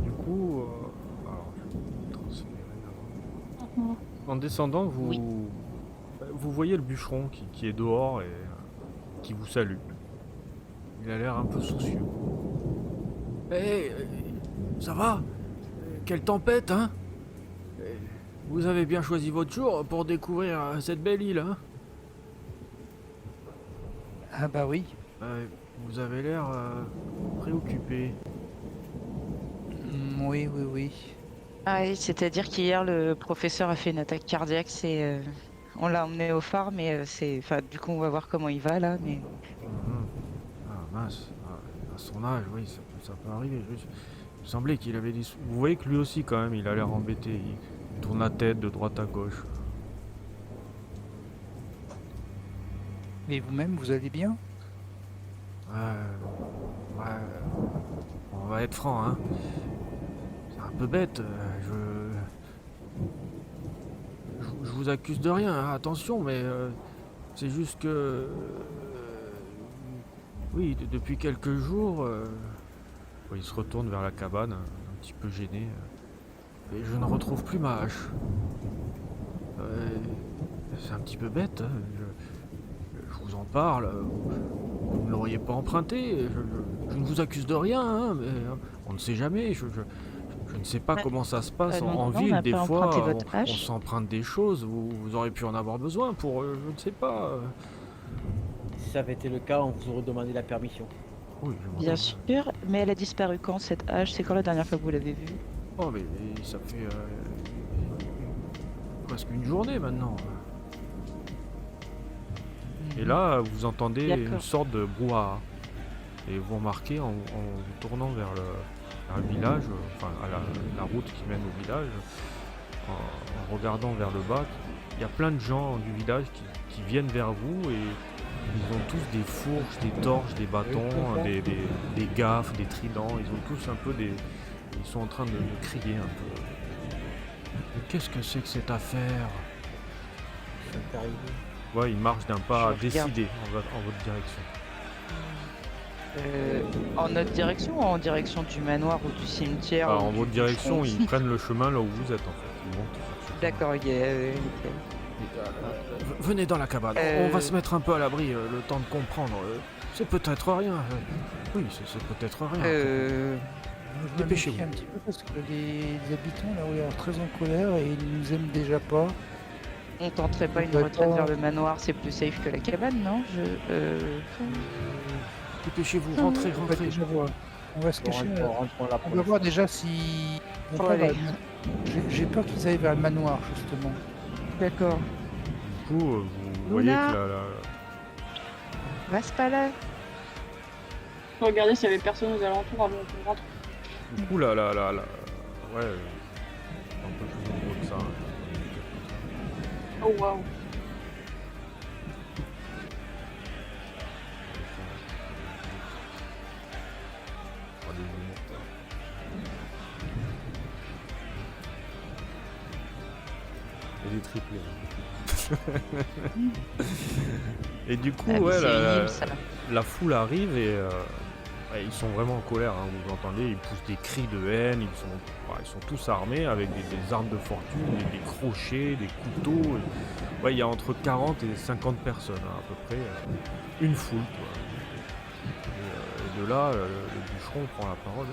Du coup, alors je vais vous transférer avant. Mhm. En descendant, Oui. vous voyez le bûcheron qui est dehors et qui vous salue. Il a l'air un peu soucieux. Hé, ça va? Quelle tempête, hein? Vous avez bien choisi votre jour pour découvrir cette belle île, hein? Ah bah oui. Vous avez l'air préoccupé. Oui, oui, oui. Ah oui, c'est-à-dire qu'hier, le professeur a fait une attaque cardiaque. On l'a emmené au phare, mais enfin, du coup, on va voir comment il va là. Mais Mhm. Ah mince, à son âge, oui, ça peut arriver. Il me semblait qu'il avait dit. Vous voyez que lui aussi, quand même, il a l'air embêté. Il tourne la tête de droite à gauche. Et vous-même, vous allez bien? Ouais, on va être franc, hein. C'est un peu bête. Je vous accuse de rien, hein, attention, mais c'est juste que. Oui, depuis quelques jours. Il se retourne vers la cabane, un petit peu gêné. Et je ne retrouve plus ma hache. C'est un petit peu bête, hein. Je vous en parle. Vous ne l'auriez pas emprunté. Je ne vous accuse de rien, hein, mais on ne sait jamais. Je ne sais pas Ouais. comment ça se passe Non, en on ville. n'a Des pas fois, emprunté votre on hache. s'emprunte des choses. Vous aurez pu en avoir besoin pour, je ne sais pas. Si ça avait été le cas, on vous aurait demandé la permission. Oui, je m'en Bien doute. sûr, mais elle a disparu quand cette hache? C'est quand la dernière fois que vous l'avez vue? Oh, mais ça fait presque une journée maintenant. Et là, vous entendez une D'accord. sorte de brouhaha. Et vous remarquez en vous tournant vers le village, enfin à la route qui mène au village, en regardant vers le bas, il y a plein de gens du village qui viennent vers vous et ils ont tous des fourches, des torches, des bâtons, des gaffes, des tridents. Ils ont tous un peu des... Ils sont en train de crier un peu. Mais qu'est-ce que c'est que cette affaire? Ça t'est arrivé. Ouais, ils marchent d'un pas Je regarde. décidé en votre direction. En notre direction ou en direction du manoir ou du cimetière? Ah, ou en du votre direction, bûcheron? ils prennent le chemin là où vous êtes en fait. Ils montent sur ce chemin. D'accord, ok, nickel. Venez dans la cabane, on va se mettre un peu à l'abri, le temps de comprendre. C'est peut-être rien. Oui, c'est peut-être rien. Je me Dépêchez-vous. méfie un petit peu parce que les habitants là ont l'air très en colère et ils nous aiment déjà pas. On tenterait pas une Faudrait retraite pas- vers le manoir, c'est plus safe que la cabane, non? Dépêchez-vous, rentrez, On va rentrez. déjà voir. On va se cacher. Rentrons là On pour va le voir déjà si. on Faut va aller. vers j'ai peur qu'ils aillent vers le manoir justement. D'accord. Du coup, vous voyez Luna. que Reste pas là. Faut regarder s'il y avait personne aux alentours avant qu'on rentre. ouais, un peu plus nombreux que ça. Quelques Oh waouh. Oh, des lunettes. Et des triplés. Et du coup, Ah, mais ouais, c'est une île, ça. la foule arrive et ouais, ils sont vraiment en colère, hein, vous entendez, ils poussent des cris de haine, ils sont tous armés avec des armes de fortune, des crochets, des couteaux. Ouais, il y a entre 40 et 50 personnes, hein, à peu près, une foule, quoi. Et de là, le bûcheron prend la parole.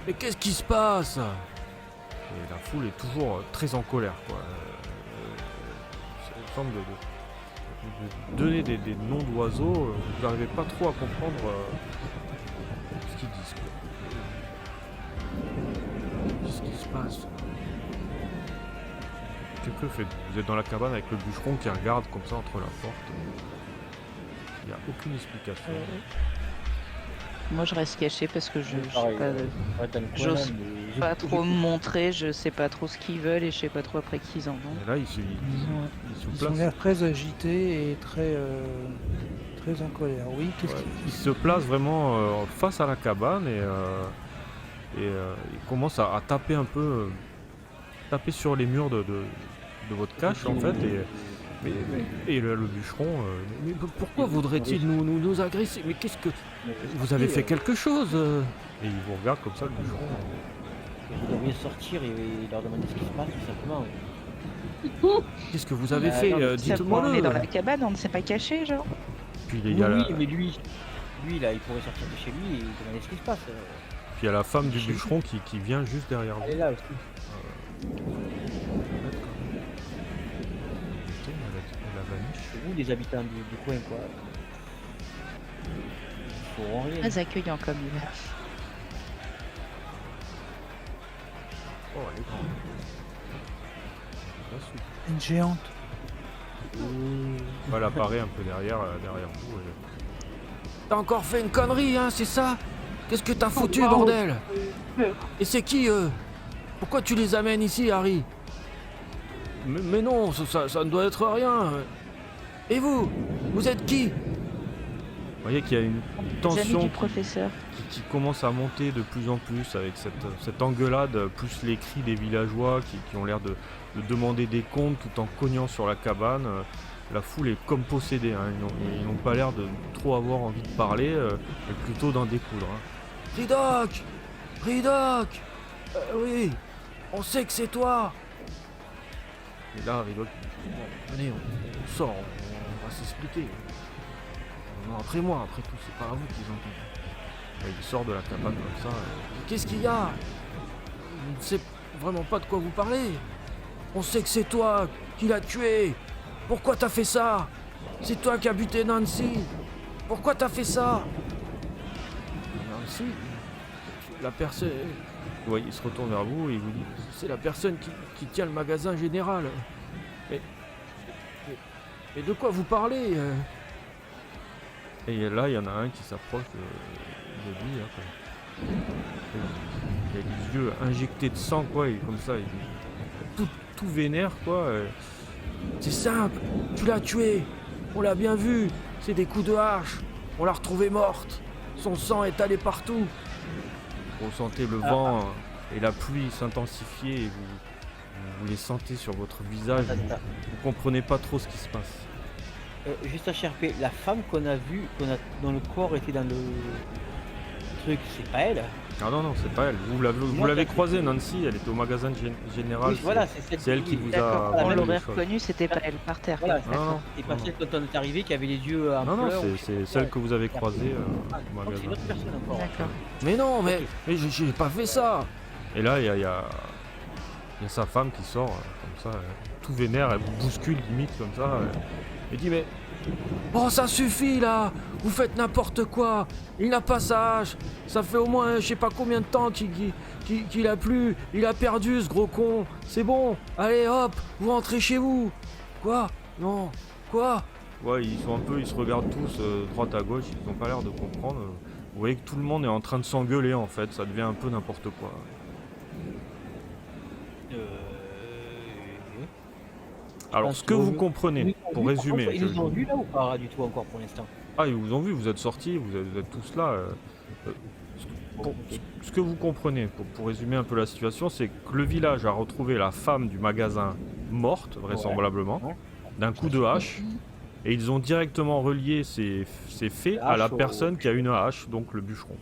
Mais qu'est-ce qui se passe? Et la foule est toujours très en colère, quoi. Il semble de donner des noms d'oiseaux, vous n'arrivez pas trop à comprendre ce qu'ils disent, quoi. Qu'est-ce qui se passe? Que fait? Vous êtes dans la cabane avec le bûcheron qui regarde comme ça entre la porte. Il n'y a aucune explication. Moi, je reste cachée parce que je sais Pareil, pas, ouais, dans le coin, j'ose là, mais pas trop me montrer, je sais pas trop ce qu'ils veulent et je sais pas trop après qui ils en ont. Et là, il se Ils ont place. l'air très agités et très en colère. Oui, qu'est-ce Ouais, qu'ils il se place vraiment face à la cabane et il commence à taper un peu, taper sur les murs de votre cache en fait. Et le bûcheron, mais pourquoi voudrait-il nous agresser? Mais qu'est-ce que... Vous avez fait quelque chose Et il vous regarde comme ça, le bûcheron. Vous devriez sortir et leur demander ce qui se passe, tout simplement. Qu'est-ce que vous avez Bah, fait non, mais On est Dites-moi-le. dans la cabane, on ne s'est pas caché, genre. Puis Oui, il y a oui, la, mais lui, là, il pourrait sortir de chez lui et demander ce qui se passe. puis il y a la femme du bûcheron qui vient juste derrière vous. Elle est là aussi. Elle a vanish. C'est vous, les habitants du coin, quoi. Ils feront rien. Très accueillant comme il est. Oh, elle est grande. La suite. Une géante. Elle apparaît un peu derrière vous. T'as encore fait une connerie, hein, c'est ça? Qu'est-ce que t'as foutu, wow. bordel? Peur. Et c'est qui, eux? Pourquoi tu les amènes ici, Harry? Mais non, ça ne doit être rien. Et vous? Vous êtes qui? Vous voyez qu'il y a une Les amis tension du professeur. qui commence à monter de plus en plus avec cette engueulade, plus les cris des villageois qui ont l'air de demander des comptes tout en cognant sur la cabane. La foule est comme possédée, hein. Ils n'ont pas l'air de trop avoir envie de parler, mais plutôt d'en découdre. Hein. Ridoc! Ridoc! Oui, on sait que c'est toi! Et là, Ridoc, bon, venez, on sort, on va s'expliquer. Non, après moi, après tout, c'est pas à vous qu'ils entendent. Il sort de la cabane comme ça. Qu'est-ce qu'il y a? Je ne sais vraiment pas de quoi vous parlez. On sait que c'est toi qui l'as tué. Pourquoi t'as fait ça? C'est toi qui as buté Nancy. Pourquoi t'as fait ça? Nancy? La personne... Oui, il se retourne vers vous et il vous dit, c'est la personne qui tient le magasin général. Mais de quoi vous parlez? Et là, il y en a un qui s'approche de lui. Hein, il a les yeux injectés de sang, quoi, et comme ça, il est tout vénère, quoi. C'est simple, tu l'as tué, on l'a bien vu, c'est des coups de hache, on l'a retrouvée morte, son sang est allé partout. Vous ressentez le vent et la pluie s'intensifier et vous les sentez sur votre visage, vous comprenez pas trop ce qui se passe. Juste à HRP, la femme qu'on a vue, dont le corps était dans le truc, c'est pas elle? Ah non, c'est pas elle. Vous l'avez croisée, Nancy, elle était au magasin général. Oui, voilà, c'est elle qui vous D'accord, a on vendu l'aurait les choses. reconnue, c'était pas elle par terre. Voilà, Non, non, c'est pas celle quand on est arrivé qui avait les yeux en non, pleurs. c'est celle que vous avez croisée Ah, au donc c'est une magasin. autre personne encore. D'accord. Mais non, mais Ok. j'ai pas fait ça. Et là, il y a sa femme qui sort comme ça, tout vénère, elle vous bouscule limite comme ça. Elle dit mais bon, ça suffit là, vous faites n'importe quoi. Il n'a pas sa hache. Ça fait au moins je sais pas combien de temps qu'il a plus. Il a perdu ce gros con. C'est bon, allez hop, vous rentrez chez vous. Quoi? Non. Quoi? Ouais, ils se regardent tous droite à gauche, ils n'ont pas l'air de comprendre. Vous voyez que tout le monde est en train de s'engueuler en fait, ça devient un peu n'importe quoi. Alors, ce que vous comprenez, pour résumer, Ils nous ont vus là ou pas du tout encore pour l'instant? ah, ils vous ont vu, vous êtes sortis, vous êtes tous là. Euh, Bon, ok. ce que vous comprenez, pour résumer un peu la situation, c'est que le village a retrouvé la femme du magasin morte, vraisemblablement, Ouais. d'un coup de hache, et ils ont directement relié ces faits à la Hache au- personne qui a une hache, donc le bûcheron.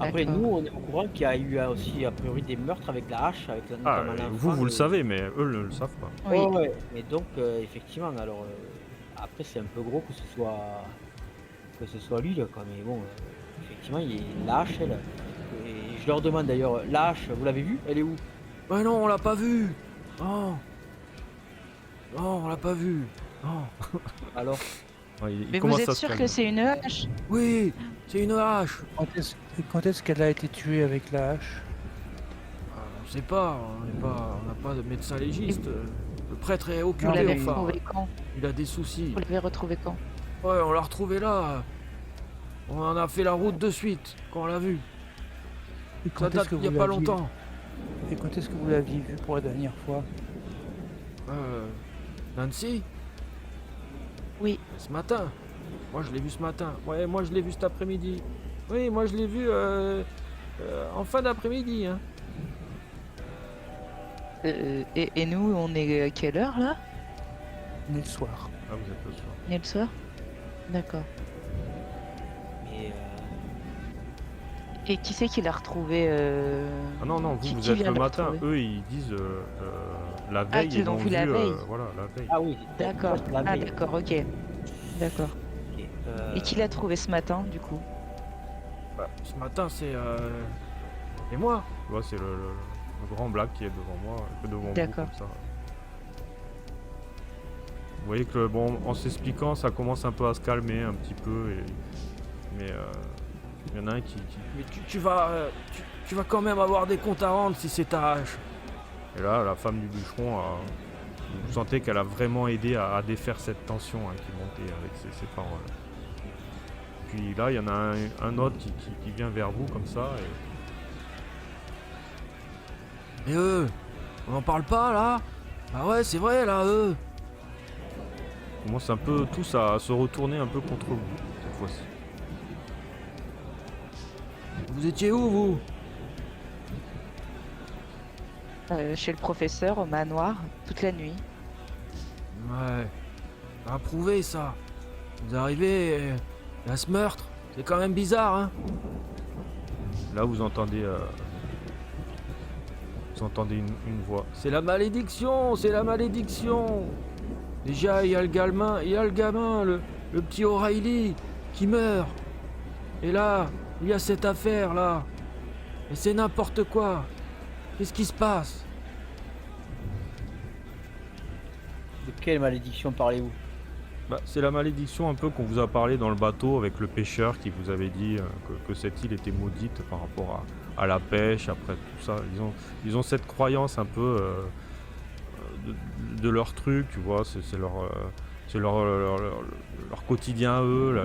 Après, D'accord. nous, on est au courant qu'il y a eu aussi, a priori, des meurtres avec la hache, avec Ah, notamment l'enfant. vous le et- savez, mais eux ne le savent pas. Oui. Ouais, ouais. Et donc, effectivement, alors, après, c'est un peu gros que ce soit lui, là, quoi. Mais bon, effectivement, la hache, elle. Et je leur demande d'ailleurs, la hache, vous l'avez vue? Elle est où? Ouais, non, on l'a pas vu. Oh. Non, on l'a pas vu. Non. Alors, Ouais, il Mais vous commence à êtes se sûr calmer. que c'est une hache? Oui, c'est une hache. Quand est-ce qu'elle a été tuée avec la hache? On sait pas, on n'a pas de médecin légiste. Le prêtre est Vous occupé, l'avez enfin. retrouvé quand? Il a des soucis. Vous l'avez retrouvé quand? Ouais, on l'a retrouvé là. On en a fait la route de suite quand on l'a vu. Et Ça quand est-ce date que il y a vous pas l'aviez- longtemps. Et quand est-ce que vous l'aviez vue pour la dernière fois? Nancy, Oui. ce matin. Moi, je l'ai vu ce matin. Ouais, moi, je l'ai vu cet après-midi. Oui, moi, je l'ai vu en fin d'après-midi. Hein. Et nous, on est à quelle heure là? On est le soir. Ah, vous êtes le soir. On est le soir? D'accord. mais Et qui c'est qui l'a retrouvé Ah non, non, qui vous êtes vient le de matin. retrouver Eux, ils disent la veille. qu'ils ils l'ont l'ont vu la veille. voilà, la veille. ah oui, D'accord. la Ah veille. d'accord, ok. D'accord. Ok, Et qui l'a trouvé ce matin du coup? Bah, ce matin, c'est moi. Tu vois, c'est le grand black qui est devant moi, devant vous, D'accord. comme ça. Vous voyez que, bon, en s'expliquant, ça commence un peu à se calmer un petit peu. Mais il y en a un qui... Mais tu vas quand même avoir des comptes à rendre si c'est ta hache. Et là, la femme du bûcheron, vous sentez qu'elle a vraiment aidé à défaire cette tension qui montait avec ses paroles. Puis là, il y en a un autre qui vient vers vous comme ça. Et eux, on n'en parle pas là? Ah ouais, c'est vrai là, eux. Ils commencent un peu tous à se retourner un peu contre vous cette fois-ci. Vous étiez où vous? Chez le professeur au manoir, toute la nuit. Ouais, approuvé ça. Vous arrivez à ce meurtre, c'est quand même bizarre, hein. Là, vous entendez une voix. C'est la malédiction, c'est la malédiction. Déjà, il y a le gamin, le petit O'Reilly qui meurt. Et là, il y a cette affaire là. Et c'est n'importe quoi. Qu'est-ce qui se passe? De quelle malédiction parlez-vous? Bah, c'est la malédiction un peu qu'on vous a parlé dans le bateau avec le pêcheur qui vous avait dit que cette île était maudite par rapport à la pêche, après tout ça. Ils ont cette croyance un peu de leur truc, tu vois, c'est leur quotidien à eux.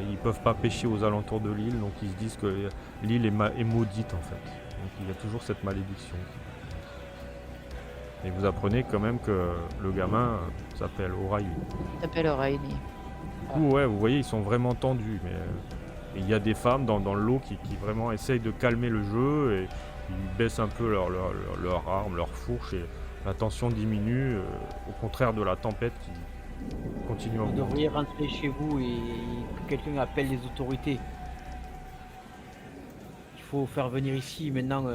Ils peuvent pas pêcher aux alentours de l'île, donc ils se disent que l'île est maudite en fait. Donc il y a toujours cette malédiction. Et vous apprenez quand même que le gamin s'appelle O'Reilly. Il s'appelle O'Reilly. Du coup, ouais, vous voyez, ils sont vraiment tendus, mais il y a des femmes dans le lot qui vraiment essayent de calmer le jeu et ils baissent un peu leurs armes, leurs fourches et la tension diminue, au contraire de la tempête qui continue à Vous augmenter. devriez rentrer chez vous et que quelqu'un appelle les autorités. Il faut faire venir ici maintenant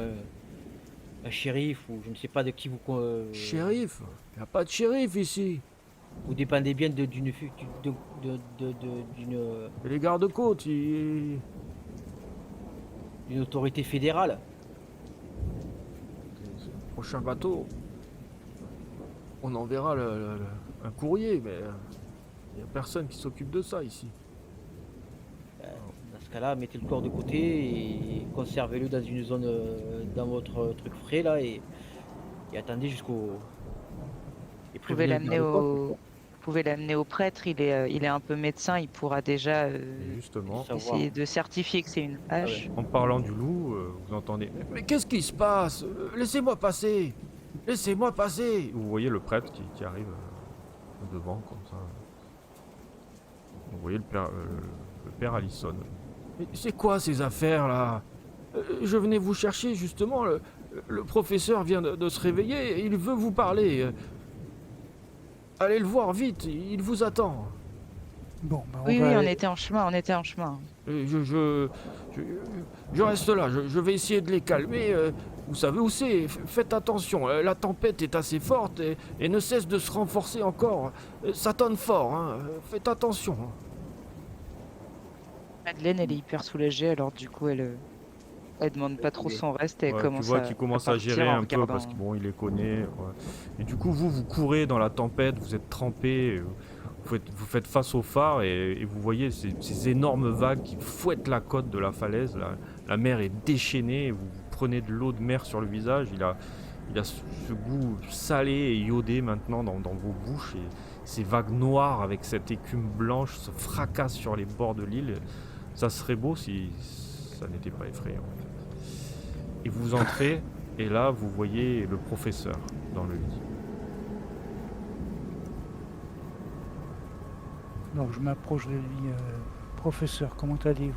un shérif ou je ne sais pas de qui vous... Shérif? Il n'y a pas de shérif ici. Vous dépendez bien d'une... Et les gardes-côtes, d'une autorité fédérale. le prochain bateau, on enverra un courrier, mais il n'y a personne qui s'occupe de ça ici. Dans ce cas-là, mettez le corps de côté et conservez-le dans une zone, dans votre truc frais là et attendez jusqu'au... Et Vous pouvez l'amener au prêtre, il est un peu médecin, il pourra déjà Et justement, Ça- essayer de certifier que c'est une hache. en parlant du loup, vous entendez « Mais qu'est-ce qui se passe? Laissez-moi passer !» Laissez-moi passer. Vous voyez le prêtre qui arrive devant comme ça. Vous voyez le père Allison. Mais c'est quoi ces affaires là? Je venais vous chercher justement. Le professeur vient de se réveiller et il veut vous parler. Allez le voir vite, il vous attend. Bon, bah, Oui, va oui, on aller- était en chemin, on était en chemin. Je reste là, je vais essayer de les calmer. Vous savez où c'est, faites attention, la tempête est assez forte et ne cesse de se renforcer encore. Ça tonne fort, hein. Faites attention. Madeleine, elle est hyper soulagée, alors du coup, elle demande pas trop son reste et elle Ouais, commence tu vois à qu'il commence à partir gérer en un peu parce regardant. que bon, il les connaît. Ouais. Et du coup, vous courez dans la tempête, vous êtes trempés, vous faites face au phare et vous voyez ces énormes vagues qui fouettent la côte de la falaise. La mer est déchaînée, et vous prenez de l'eau de mer sur le visage. Il a ce goût salé et iodé maintenant dans vos bouches. Et ces vagues noires avec cette écume blanche se fracassent sur les bords de l'île. Ça serait beau si ça n'était pas effrayant. Et vous entrez, et là, vous voyez le professeur dans le lit. Donc je m'approche de lui. Professeur, comment allez-vous?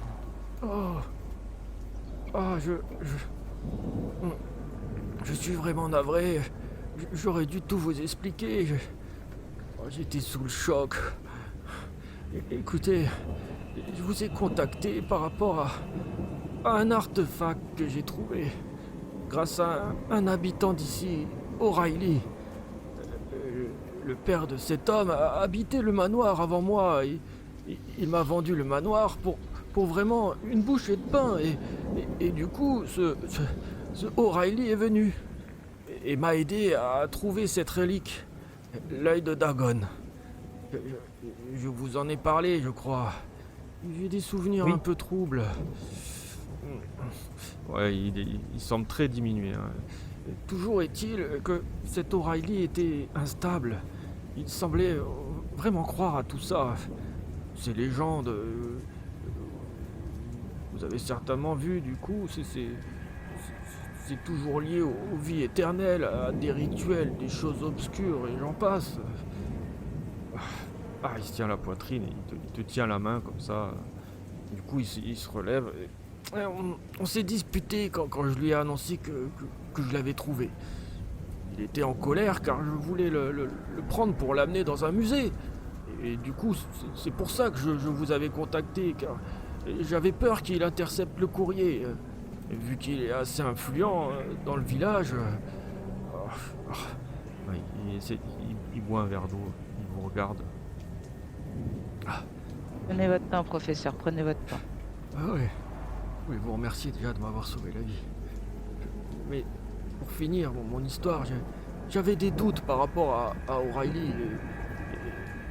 Je suis vraiment navré. J'aurais dû tout vous expliquer. J'étais sous le choc. Écoutez, je vous ai contacté par rapport à un artefact que j'ai trouvé grâce à un habitant d'ici, O'Reilly. Le père de cet homme a habité le manoir avant moi. Il m'a vendu le manoir pour vraiment une bouchée de pain. Et du coup, ce O'Reilly est venu et m'a aidé à trouver cette relique, l'œil de Dagon. Je vous en ai parlé, je crois. J'ai des souvenirs Oui. un peu troubles. Ouais, il semble très diminué. Hein. Toujours est-il que cet O'Reilly était instable. Il semblait vraiment croire à tout ça. Ces légendes. Vous avez certainement vu, du coup, c'est toujours lié aux vies éternelles, à des rituels, des choses obscures, et j'en passe. Ah, il se tient la poitrine, et il te tient la main comme ça. Du coup, il se relève. Et on s'est disputé quand je lui ai annoncé que je l'avais trouvé. Il était en colère car je voulais le prendre pour l'amener dans un musée. Et du coup, c'est pour ça que je vous avais contacté, car j'avais peur qu'il intercepte le courrier. Et vu qu'il est assez influent dans le village. Ouais, il boit un verre d'eau, il vous regarde. Prenez votre temps, professeur, prenez votre temps. Ah ouais. Oui, vous remerciez déjà de m'avoir sauvé la vie. Mais pour finir mon histoire, j'avais des doutes par rapport à O'Reilly.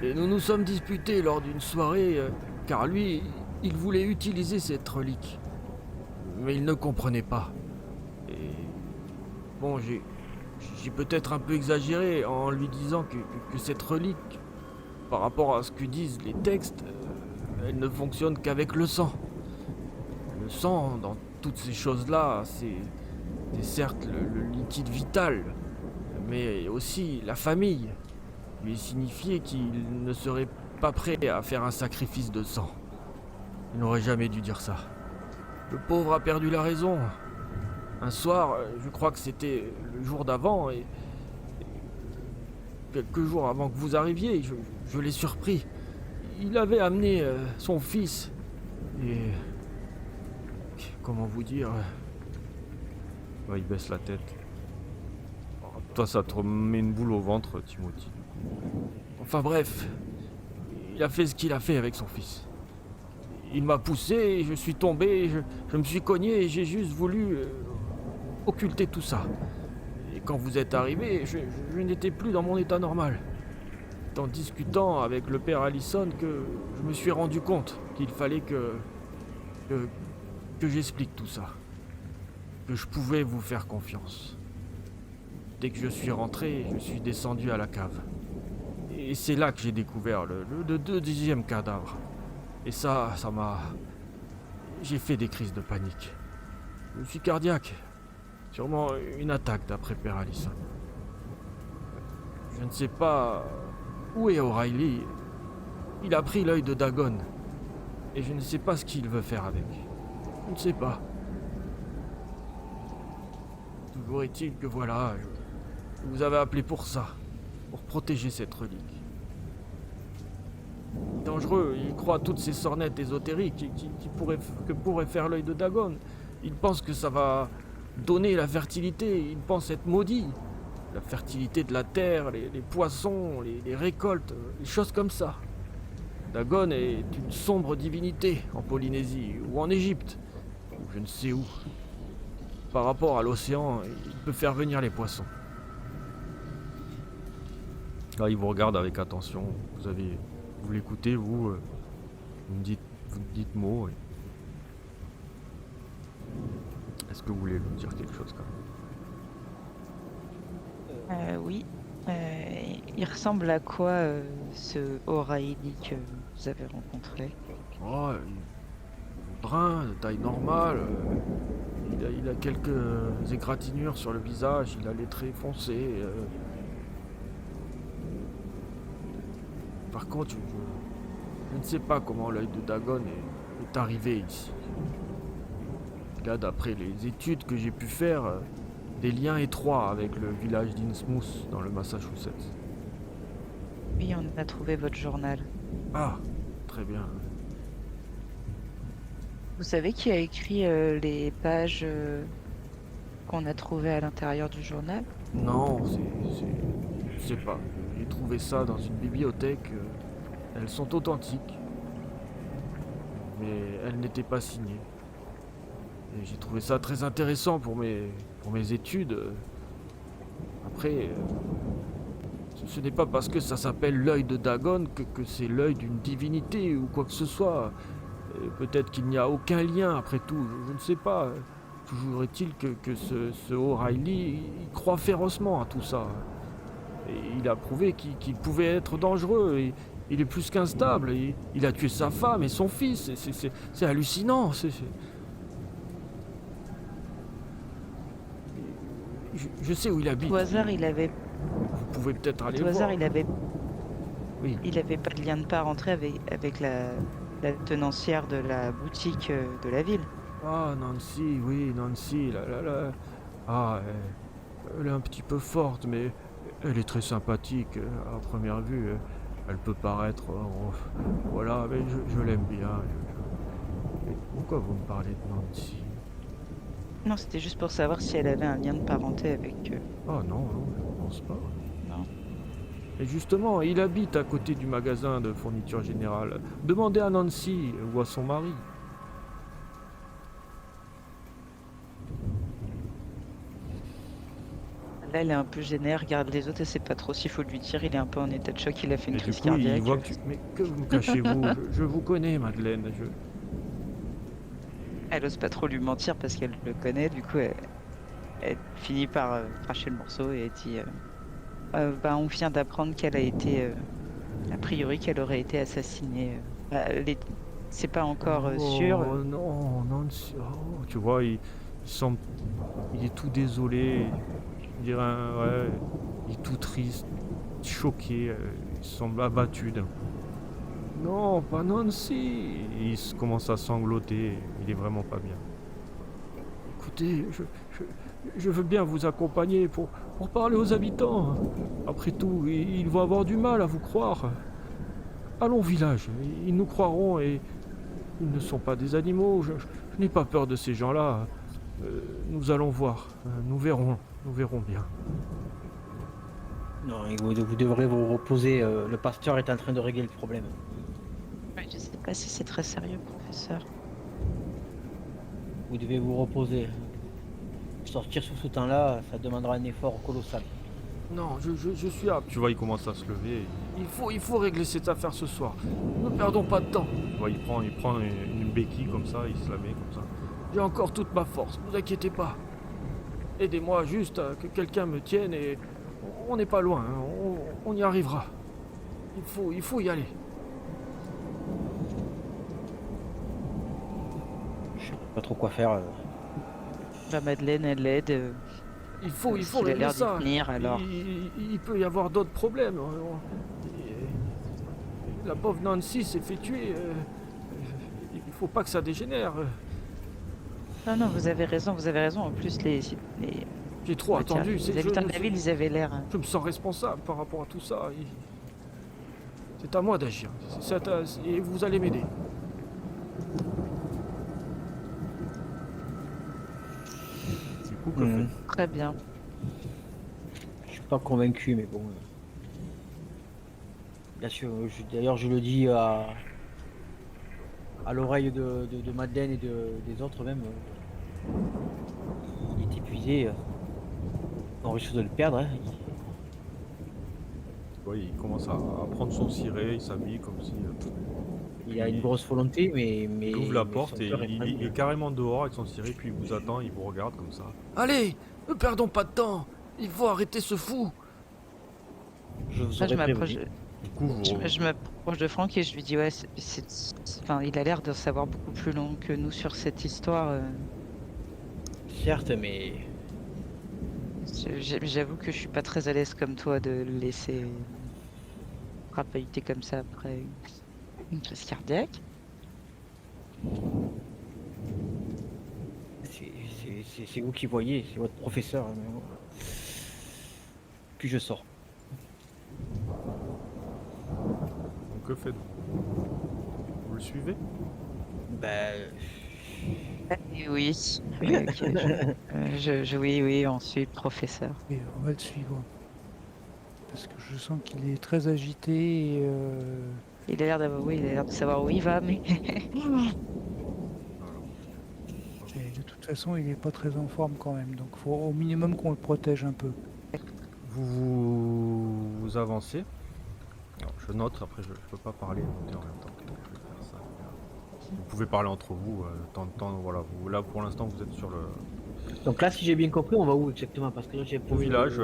Et nous nous sommes disputés lors d'une soirée, car lui, il voulait utiliser cette relique. Mais il ne comprenait pas. Et bon, j'ai peut-être un peu exagéré en lui disant que cette relique, par rapport à ce que disent les textes, elle ne fonctionne qu'avec le sang. Le sang, dans toutes ces choses-là, c'est certes le liquide vital, mais aussi la famille. Lui signifiait qu'il ne serait pas prêt à faire un sacrifice de sang. Il n'aurait jamais dû dire ça. Le pauvre a perdu la raison. Un soir, je crois que c'était le jour d'avant, et quelques jours avant que vous arriviez, je l'ai surpris. Il avait amené son fils, et... Comment vous dire? Ouais, il baisse la tête. Toi, ça te remet une boule au ventre, Timothy. Enfin bref, il a fait ce qu'il a fait avec son fils. Il m'a poussé, je suis tombé, je me suis cogné et j'ai juste voulu occulter tout ça. Et quand vous êtes arrivé, je n'étais plus dans mon état normal. C'est en discutant avec le père Allison que je me suis rendu compte qu'il fallait que j'explique tout ça. Que je pouvais vous faire confiance. Dès que je suis rentré, je suis descendu à la cave. Et c'est là que j'ai découvert le deuxième cadavre. Et ça m'a... J'ai fait des crises de panique. Je suis cardiaque. Sûrement une attaque d'après Père Allison. Je ne sais pas où est O'Reilly. Il a pris l'œil de Dagon. Et je ne sais pas ce qu'il veut faire avec. Je ne sais pas. Toujours est-il que voilà, je vous avais appelé pour ça. Pour protéger cette relique. Dangereux, il croit à toutes ces sornettes ésotériques que pourrait faire l'œil de Dagon. Il pense que ça va donner la fertilité, il pense être maudit. La fertilité de la terre, les poissons, les récoltes, les choses comme ça. Dagon est une sombre divinité en Polynésie ou en Égypte, ou je ne sais où. Par rapport à l'océan, il peut faire venir les poissons. Là, il vous regarde avec attention. Vous l'écoutez, vous me dites mots. Est-ce que vous voulez lui dire quelque chose quand même? Oui. Il ressemble à quoi ce O'Reilly que vous avez rencontré? Oh, brun, de taille normale. Il a quelques égratignures sur le visage. Il a les traits foncés. Par contre, je ne sais pas comment l'œil de Dagon est arrivé ici. Là, d'après les études que j'ai pu faire, des liens étroits avec le village d'Innsmouth dans le Massachusetts. Oui, on a trouvé votre journal. Ah, très bien. Vous savez qui a écrit les pages qu'on a trouvées à l'intérieur du journal? Non, je sais pas. J'ai trouvé ça dans une bibliothèque. Elles sont authentiques. Mais elles n'étaient pas signées. Et j'ai trouvé ça très intéressant pour mes études. Après, ce n'est pas parce que ça s'appelle l'œil de Dagon que c'est l'œil d'une divinité ou quoi que ce soit. Peut-être qu'il n'y a aucun lien après tout, je ne sais pas. Toujours est-il que ce O'Reilly, il croit férocement à tout ça. Et il a prouvé qu'il pouvait être dangereux. Et il est plus qu'instable. Il a tué sa femme et son fils. C'est hallucinant. Je sais où il habite. Au hasard, il avait. Vous pouvez peut-être aller Au voir. hasard, il avait. Oui. Il avait pas de lien de parenté avec la tenancière de la boutique de la ville. Ah, Nancy, oui, Nancy, là. Ah, elle est un petit peu forte, mais elle est très sympathique. À première vue, elle peut paraître... voilà, mais je l'aime bien. Mais pourquoi vous me parlez de Nancy? Non, c'était juste pour savoir si elle avait un lien de parenté avec. Ah non, je ne pense pas. Non. Et justement, il habite à côté du magasin de fourniture générale. Demandez à Nancy ou à son mari. Là, elle est un peu gênée, elle regarde les autres, elle sait pas trop s'il faut lui dire. Il est un peu en état de choc, il a fait une Et du crise coup, cardiaque. il voit que Mais que vous me cachez-vous? Je vous connais, Madeleine. Elle ose pas trop lui mentir parce qu'elle le connaît, du coup, elle finit par cracher le morceau et elle dit on vient d'apprendre qu'elle a été. A priori, qu'elle aurait été assassinée. C'est pas encore sûr. Oh non, Nancy. Oh, tu vois, il est tout désolé. Je dirais, ouais, il est tout triste, choqué. Il semble abattu d'un coup. Non, pas Nancy. Il commence à sangloter. Il est vraiment pas bien. Écoutez, je veux bien vous accompagner pour parler aux habitants. Après tout, ils vont avoir du mal à vous croire. Allons au village, ils nous croiront et ils ne sont pas des animaux. Je n'ai pas peur de ces gens-là. Nous allons voir, nous verrons bien. Non, vous devrez vous reposer. Le pasteur est en train de régler le problème. Je sais pas si c'est très sérieux, professeur. Vous devez vous reposer. Sortir sous ce temps-là, ça demandera un effort colossal. Non, je suis apte. Tu vois, il commence à se lever. Il faut régler cette affaire ce soir. Ne perdons pas de temps. Tu vois, il prend une béquille comme ça, il se la met comme ça. J'ai encore toute ma force, ne vous inquiétez pas. Aidez-moi juste à que quelqu'un me tienne et on n'est pas loin, hein. On y arrivera. Il faut y aller. Je sais pas trop quoi faire. Madeleine, elle l'aide. Il faut S'il a régler l'air d'y ça. tenir, alors. Il peut y avoir d'autres problèmes. La pauvre Nancy s'est fait tuer. Il faut pas que ça dégénère. Non, non, vous avez raison, vous avez raison. En plus, les, J'ai trop tiens, attendu. les habitants de la ville, ils avaient l'air. Je me sens responsable par rapport à tout ça. C'est à moi d'agir. Et vous allez m'aider. Du coup, que fait Très bien. Je suis pas convaincu, mais bon. Bien sûr, d'ailleurs, je le dis à l'oreille de Madeleine et des autres même. Il est épuisé. On risque de le perdre. Hein. Ouais, il commence à prendre son ciré, il s'habille comme si. Il a une grosse volonté, mais Il ouvre la mais porte son et cœur est il fragile. est carrément dehors avec son ciré, puis il vous attend, il vous regarde comme ça. Allez, ne perdons pas de temps. Il faut arrêter ce fou. Je vous Moi, je aurais m'approche prévenu. Du coup, vous. je m'approche de Franck et je lui dis ouais, enfin, il a l'air de savoir beaucoup plus long que nous sur cette histoire. Certes, mais J'avoue que je suis pas très à l'aise comme toi de le laisser rapahuter comme ça après une crise cardiaque. c'est vous qui voyez, c'est votre professeur. Hein, mais bon. Puis je sors. Donc, que faites-vous? Vous le suivez? Ben, Oui, oui, ok, oui, ensuite, professeur. Et on va le suivre. Parce que je sens qu'il est très agité et Il a l'air d'avoir, oui, il a l'air de savoir où il va, mais et de toute façon, il est pas très en forme quand même. Donc, faut au minimum qu'on le protège un peu. Vous avancez. Alors, je note, après je peux pas parler et noter en même temps. Donc, je vais faire ça. Vous pouvez parler entre vous, temps, voilà. Là pour l'instant vous êtes sur le donc là, si j'ai bien compris, on va où exactement? Parce que là, j'ai au village.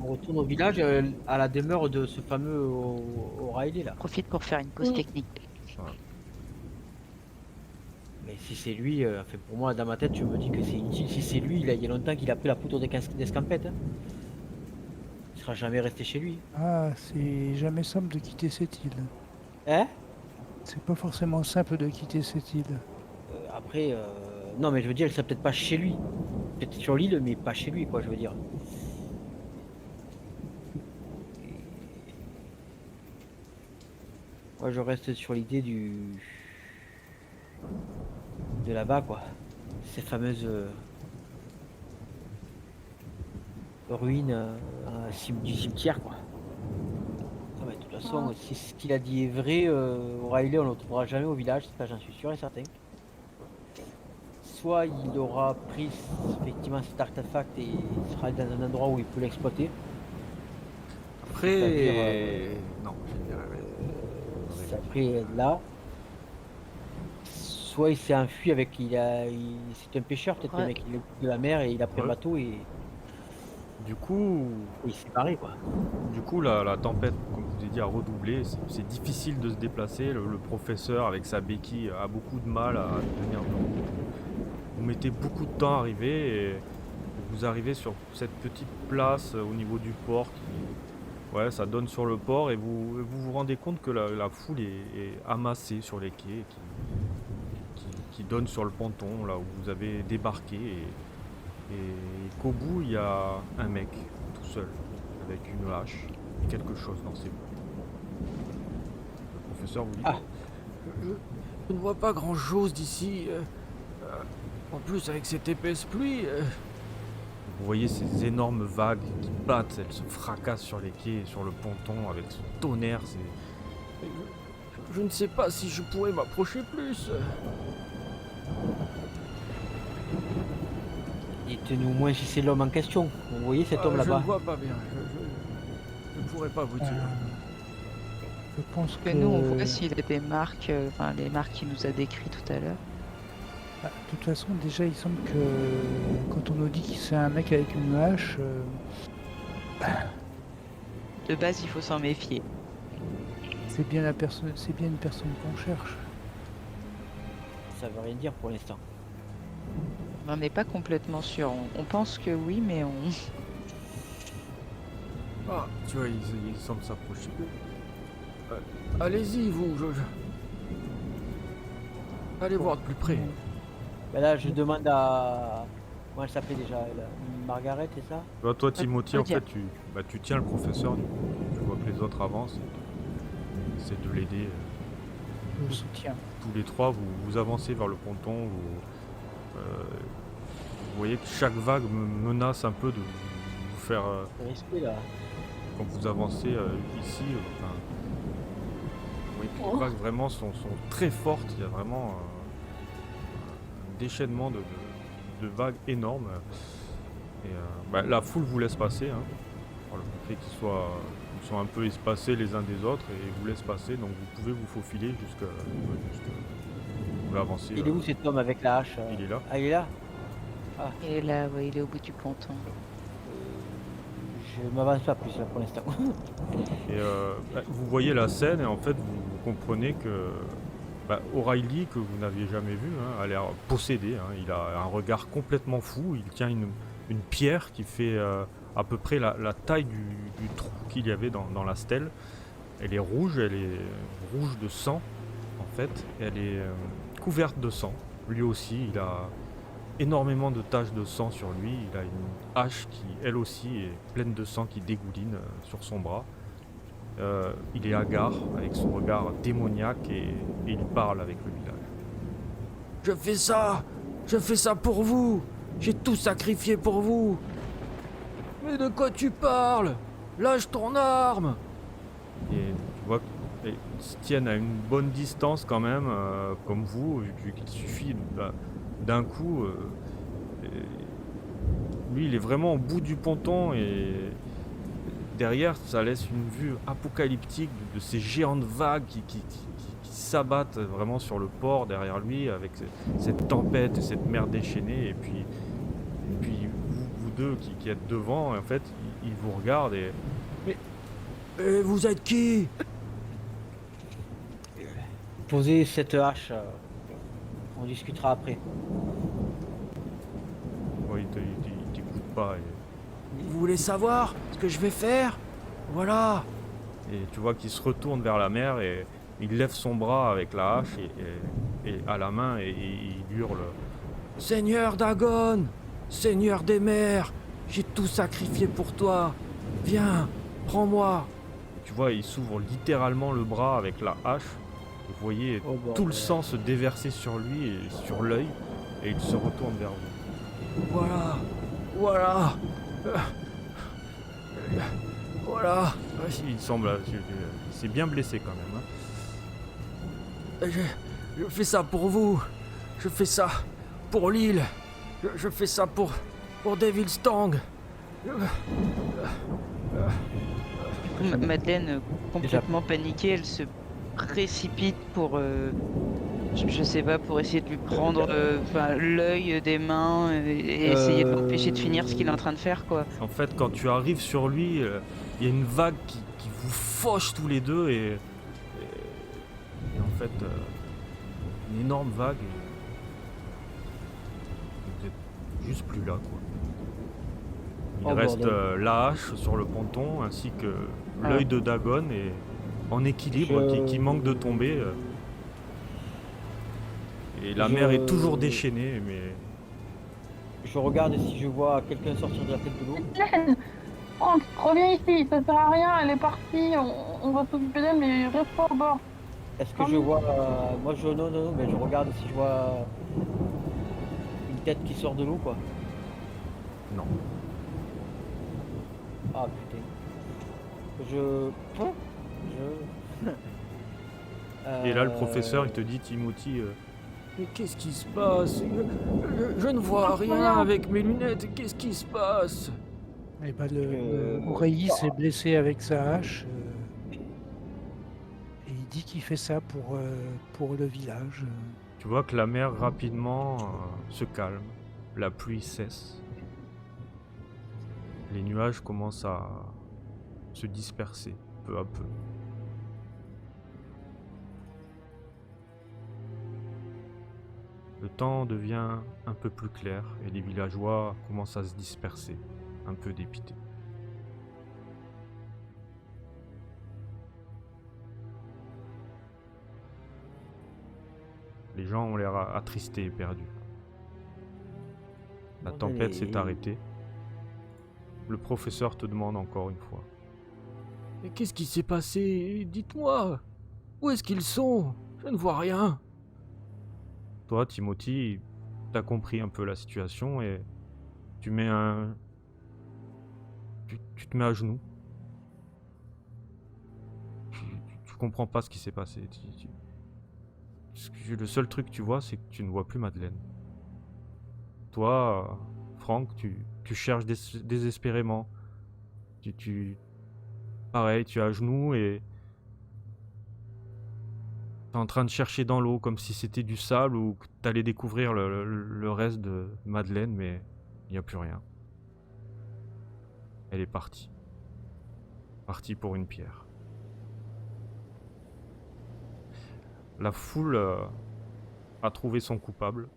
On retourne au village, à la demeure de ce fameux O'Reilly là. profite pour faire une pause Oui. technique. Voilà. Mais si c'est lui, enfin, pour moi, dans ma tête, je me dis que c'est inutile. Si c'est lui, il y a longtemps qu'il a pris la poudre d'escampette. Hein. Il sera jamais resté chez lui. Ah, c'est jamais simple de quitter cette île. Hein? C'est pas forcément simple de quitter cette île. Après, non, mais je veux dire, il serait peut-être pas chez lui. Peut-être sur l'île, mais pas chez lui, quoi, je veux dire. Moi, je reste sur l'idée de là-bas, quoi. Ces fameuses ruines du cimetière, quoi. Ah, mais de toute façon, si ce qu'il a dit est vrai, O'Reilly, on ne le trouvera jamais au village, ça j'en suis sûr et certain. Soit il aura pris effectivement cet artefact et il sera dans un endroit où il peut l'exploiter. Après, C'est-à-dire, non, je dirais rien. Après là, soit il s'est enfui avec, c'est un pêcheur peut-être le Ouais. mec, il est de la mer et il a pris un Ouais. bateau et Du coup, il s'est barré quoi. la tempête, comme je vous ai dit, a redoublé. C'est difficile de se déplacer. Le professeur, avec sa béquille, a beaucoup de mal à tenir debout. Vous mettez beaucoup de temps à arriver et vous arrivez sur cette petite place au niveau du port ouais, ça donne sur le port et vous rendez compte que la foule est amassée sur les quais qui donne sur le ponton là où vous avez débarqué et qu'au bout il y a un mec tout seul avec une hache, quelque chose dans ses mains. Le professeur vous dit Ah. je ne vois pas grand chose d'ici. En plus avec cette épaisse pluie. Vous voyez ces énormes vagues qui battent, elles se fracassent sur les quais et sur le ponton avec ce tonnerre. Je ne sais pas si je pourrais m'approcher plus. Dites-nous au moins si c'est l'homme en question. Vous voyez cet homme Je là-bas? ne vois pas bien. Je ne pourrais pas vous dire. Je pense Que nous, on voit s'il a des marques, enfin les marques qu'il nous a décrites tout à l'heure. De toute façon, déjà, il semble que quand on nous dit que c'est un mec avec une hache, De base, il faut s'en méfier. c'est bien une personne qu'on cherche. Ça veut rien dire pour l'instant. On n'en est pas complètement sûr. On pense que oui, mais on... Ah, tu vois, ils semblent s'approcher. Allez-y, vous. Allez voir de plus près. Ben là, je demande à. Comment elle s'appelait déjà Margaret, c'est ça? Bah, toi, Timothy, en Claudia. fait, tu tiens le professeur. Tu vois que les autres avancent. Essaie de l'aider. Je le soutiens. Tous les trois, vous avancez vers le ponton. Vous voyez que chaque vague menace un peu de vous faire. Respect là. Quand vous avancez ici, enfin, vous voyez que les vagues vraiment sont très fortes. Il y a vraiment un déchaînement de vagues énormes. Et bah, la foule vous laisse passer. Hein, par le fait qu'ils sont un peu espacés les uns des autres et vous laissent passer. Donc vous pouvez vous faufiler jusqu'à. Vous pouvez avancer. Il est où cet homme avec la hache? Il est là. Ah, il est là? Il est là, ouais, il est au bout du ponton. Je m'avance pas plus là pour l'instant. Et bah, vous voyez la scène et en fait vous comprenez que bah, O'Reilly, que vous n'aviez jamais vu, hein, a l'air possédé. Hein. Il a un regard complètement fou. Il tient une pierre qui fait à peu près la taille du trou qu'il y avait dans la stèle. Elle est rouge de sang en fait. Elle est couverte de sang. Lui aussi, il a énormément de taches de sang sur lui. Il a une hache qui, elle aussi, est pleine de sang qui dégouline sur son bras. Il est hagard avec son regard démoniaque et il parle avec le village. Je fais ça pour vous, j'ai tout sacrifié pour vous. Mais de quoi tu parles? Lâche ton arme. Et tu vois qu'ils se tiennent à une bonne distance quand même, comme vous, vu qu'il suffit d'un coup. Lui, il est vraiment au bout du ponton et derrière, ça laisse une vue apocalyptique de ces géantes vagues qui s'abattent vraiment sur le port derrière lui avec cette tempête et cette mer déchaînée. Et puis vous deux qui êtes devant, en fait, ils vous regardent et... Mais vous êtes qui? Posez cette hache. On discutera après. Ouais, il t'écoute pas. Vous voulez savoir ce que je vais faire? Voilà. Et tu vois qu'il se retourne vers la mer et il lève son bras avec la hache et à la main et il hurle: Seigneur Dagon, Seigneur des mers, j'ai tout sacrifié pour toi. Viens, prends-moi. Tu vois, il s'ouvre littéralement le bras avec la hache. Vous voyez tout le sang se déverser sur lui et sur l'œil et il se retourne vers vous. Voilà. Voilà. Il semble... Il s'est bien blessé quand même. Hein. Je fais ça pour vous. Je fais ça pour l'île. Je fais ça pour Devil's Tang. Madeleine, complètement paniquée, elle se précipite pour... je sais pas, pour essayer de lui prendre l'œil des mains et essayer de l'empêcher de finir ce qu'il est en train de faire, quoi. En fait, quand tu arrives sur lui, il y a une vague qui vous fauche tous les deux et en fait, une énorme vague et vous êtes juste plus là, quoi. Il reste la hache sur le ponton ainsi que l'œil de Dagon et en équilibre qui manque de tomber. Et la mer est toujours déchaînée, mais... Je regarde si je vois quelqu'un sortir de la tête de l'eau. Madeleine, Franck, reviens ici, ça sert à rien, elle est partie, on va s'occuper d'elle, mais reste pas au bord. Est-ce que je vois... moi je... Non, mais je regarde si je vois une tête qui sort de l'eau, quoi. Non. Ah putain. Et là, le professeur, il te dit, Timothy, mais qu'est-ce qui se passe? Je ne vois rien avec mes lunettes, qu'est-ce qui se passe? Et ben O'Reilly s'est blessé avec sa hache. Et il dit qu'il fait ça pour le village. Tu vois que la mer rapidement se calme, la pluie cesse. Les nuages commencent à se disperser peu à peu. Le temps devient un peu plus clair et les villageois commencent à se disperser, un peu dépités. Les gens ont l'air attristés et perdus. La Bordel, tempête s'est et- arrêtée. Le professeur te demande encore une fois. Mais qu'est-ce qui s'est passé? Dites-moi. Où est-ce qu'ils sont? Je ne vois rien. Toi, Timothy, t'as compris un peu la situation et tu mets un... Tu te mets à genoux. Tu comprends pas ce qui s'est passé. Le seul truc que tu vois, c'est que tu ne vois plus Madeleine. Toi, Franck, tu cherches désespérément. Pareil, tu es à genoux et t'es en train de chercher dans l'eau comme si c'était du sable ou que t'allais découvrir le reste de Madeleine, mais il n'y a plus rien. Elle est partie. Partie pour une pierre. La foule a trouvé son coupable.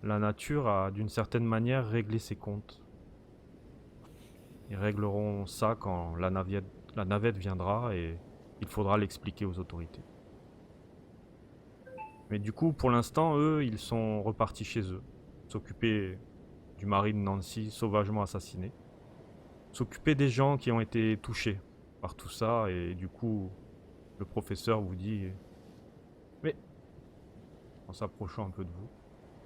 La nature a d'une certaine manière réglé ses comptes. Ils régleront ça quand la navette viendra et il faudra l'expliquer aux autorités. Mais du coup, pour l'instant, eux, ils sont repartis chez eux, s'occuper du mari de Nancy sauvagement assassiné, s'occuper des gens qui ont été touchés par tout ça, et du coup, le professeur vous dit, mais en s'approchant un peu de vous,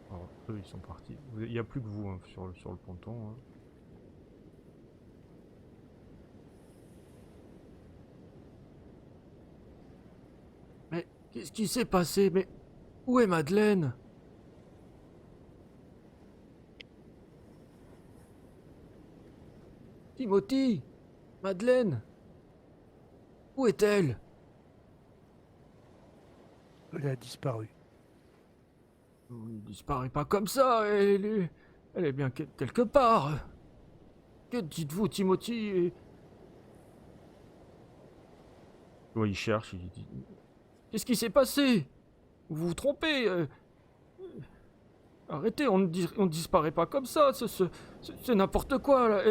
alors eux, ils sont partis. Il n'y a plus que vous hein, sur le ponton. Hein. Mais qu'est-ce qui s'est passé? Mais où est Madeleine? Timothy, Madeleine, où est-elle? Elle a disparu. Elle ne disparaît pas comme ça, elle est bien quelque part. Que dites-vous, Timothy? Oui, il cherche, il dit... Qu'est-ce qui s'est passé? Vous vous trompez. Arrêtez, on ne disparaît pas comme ça, c'est n'importe quoi. Là.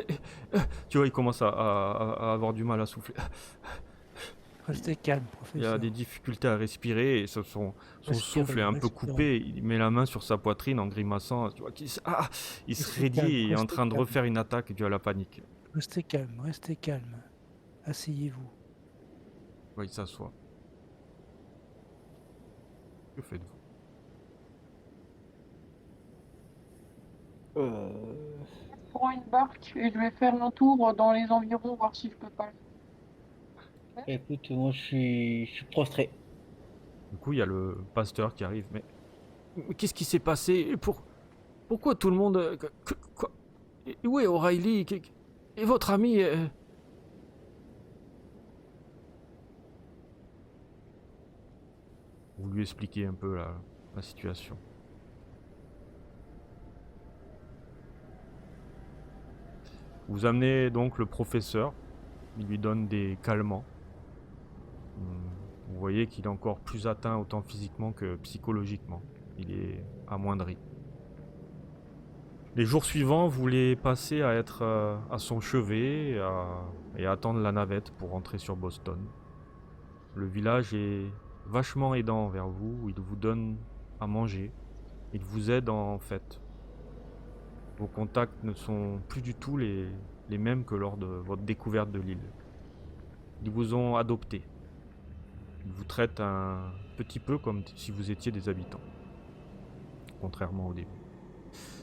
Tu vois, il commence à avoir du mal à souffler. Restez calme, Il professeur. a des difficultés à respirer et son Respirez, souffle est un peu respirez. coupé. Il met la main sur sa poitrine en grimaçant. Tu vois, il se Restez raidit calme, et est en restez train de calme. refaire une attaque due à la panique. Restez calme, restez calme. Asseyez-vous. Ouais, il s'assoit. Que faites-vous? Je prends une barque et je vais faire un tour dans les environs, voir si je peux pas. Écoute, moi je suis prostré. Du coup, il y a le pasteur qui arrive. Mais qu'est-ce qui s'est passé? Pourquoi tout le monde... quoi? Où est O'Reilly? Et votre ami Vous lui expliquez un peu la situation. Vous amenez donc le professeur. Il lui donne des calmants. Vous voyez qu'il est encore plus atteint autant physiquement que psychologiquement. Il est amoindri. Les jours suivants, vous les passez à être à son chevet et à attendre la navette pour rentrer sur Boston. Le village est vachement aidant envers vous. Il vous donne à manger. Il vous aide en fait. Vos contacts ne sont plus du tout les mêmes que lors de votre découverte de l'île. Ils vous ont adopté. Ils vous traitent un petit peu comme si vous étiez des habitants. Contrairement au début.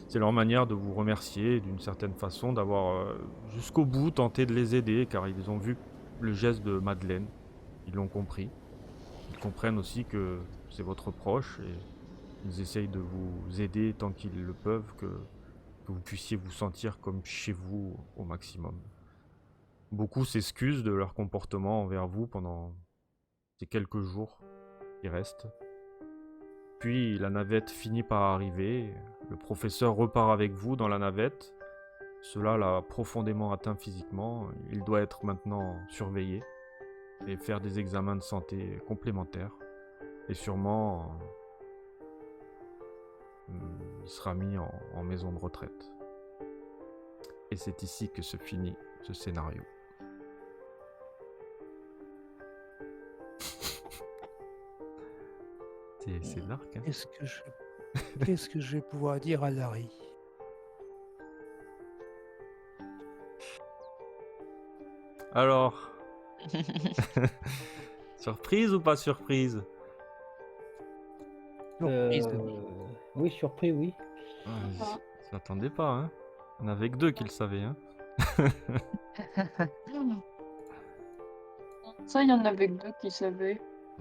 C'est leur manière de vous remercier d'une certaine façon d'avoir jusqu'au bout tenté de les aider car ils ont vu le geste de Madeleine. Ils l'ont compris. Ils comprennent aussi que c'est votre proche et ils essayent de vous aider tant qu'ils le peuvent que vous puissiez vous sentir comme chez vous au maximum. Beaucoup s'excusent de leur comportement envers vous pendant ces quelques jours qui restent. Puis la navette finit par arriver, le professeur repart avec vous dans la navette. Cela l'a profondément atteint physiquement, il doit être maintenant surveillé et faire des examens de santé complémentaires. Et sûrement il sera mis en maison de retraite. Et c'est ici que se finit ce scénario. C'est dark, hein. Qu'est-ce que je vais pouvoir dire à Larry? Alors, surprise ou pas surprise? Surprise. Oui, surpris, oui. Je m'attendais pas, hein. On avait que 2 qui le savaient, hein. Ça, il y en avait que 2 qui savaient.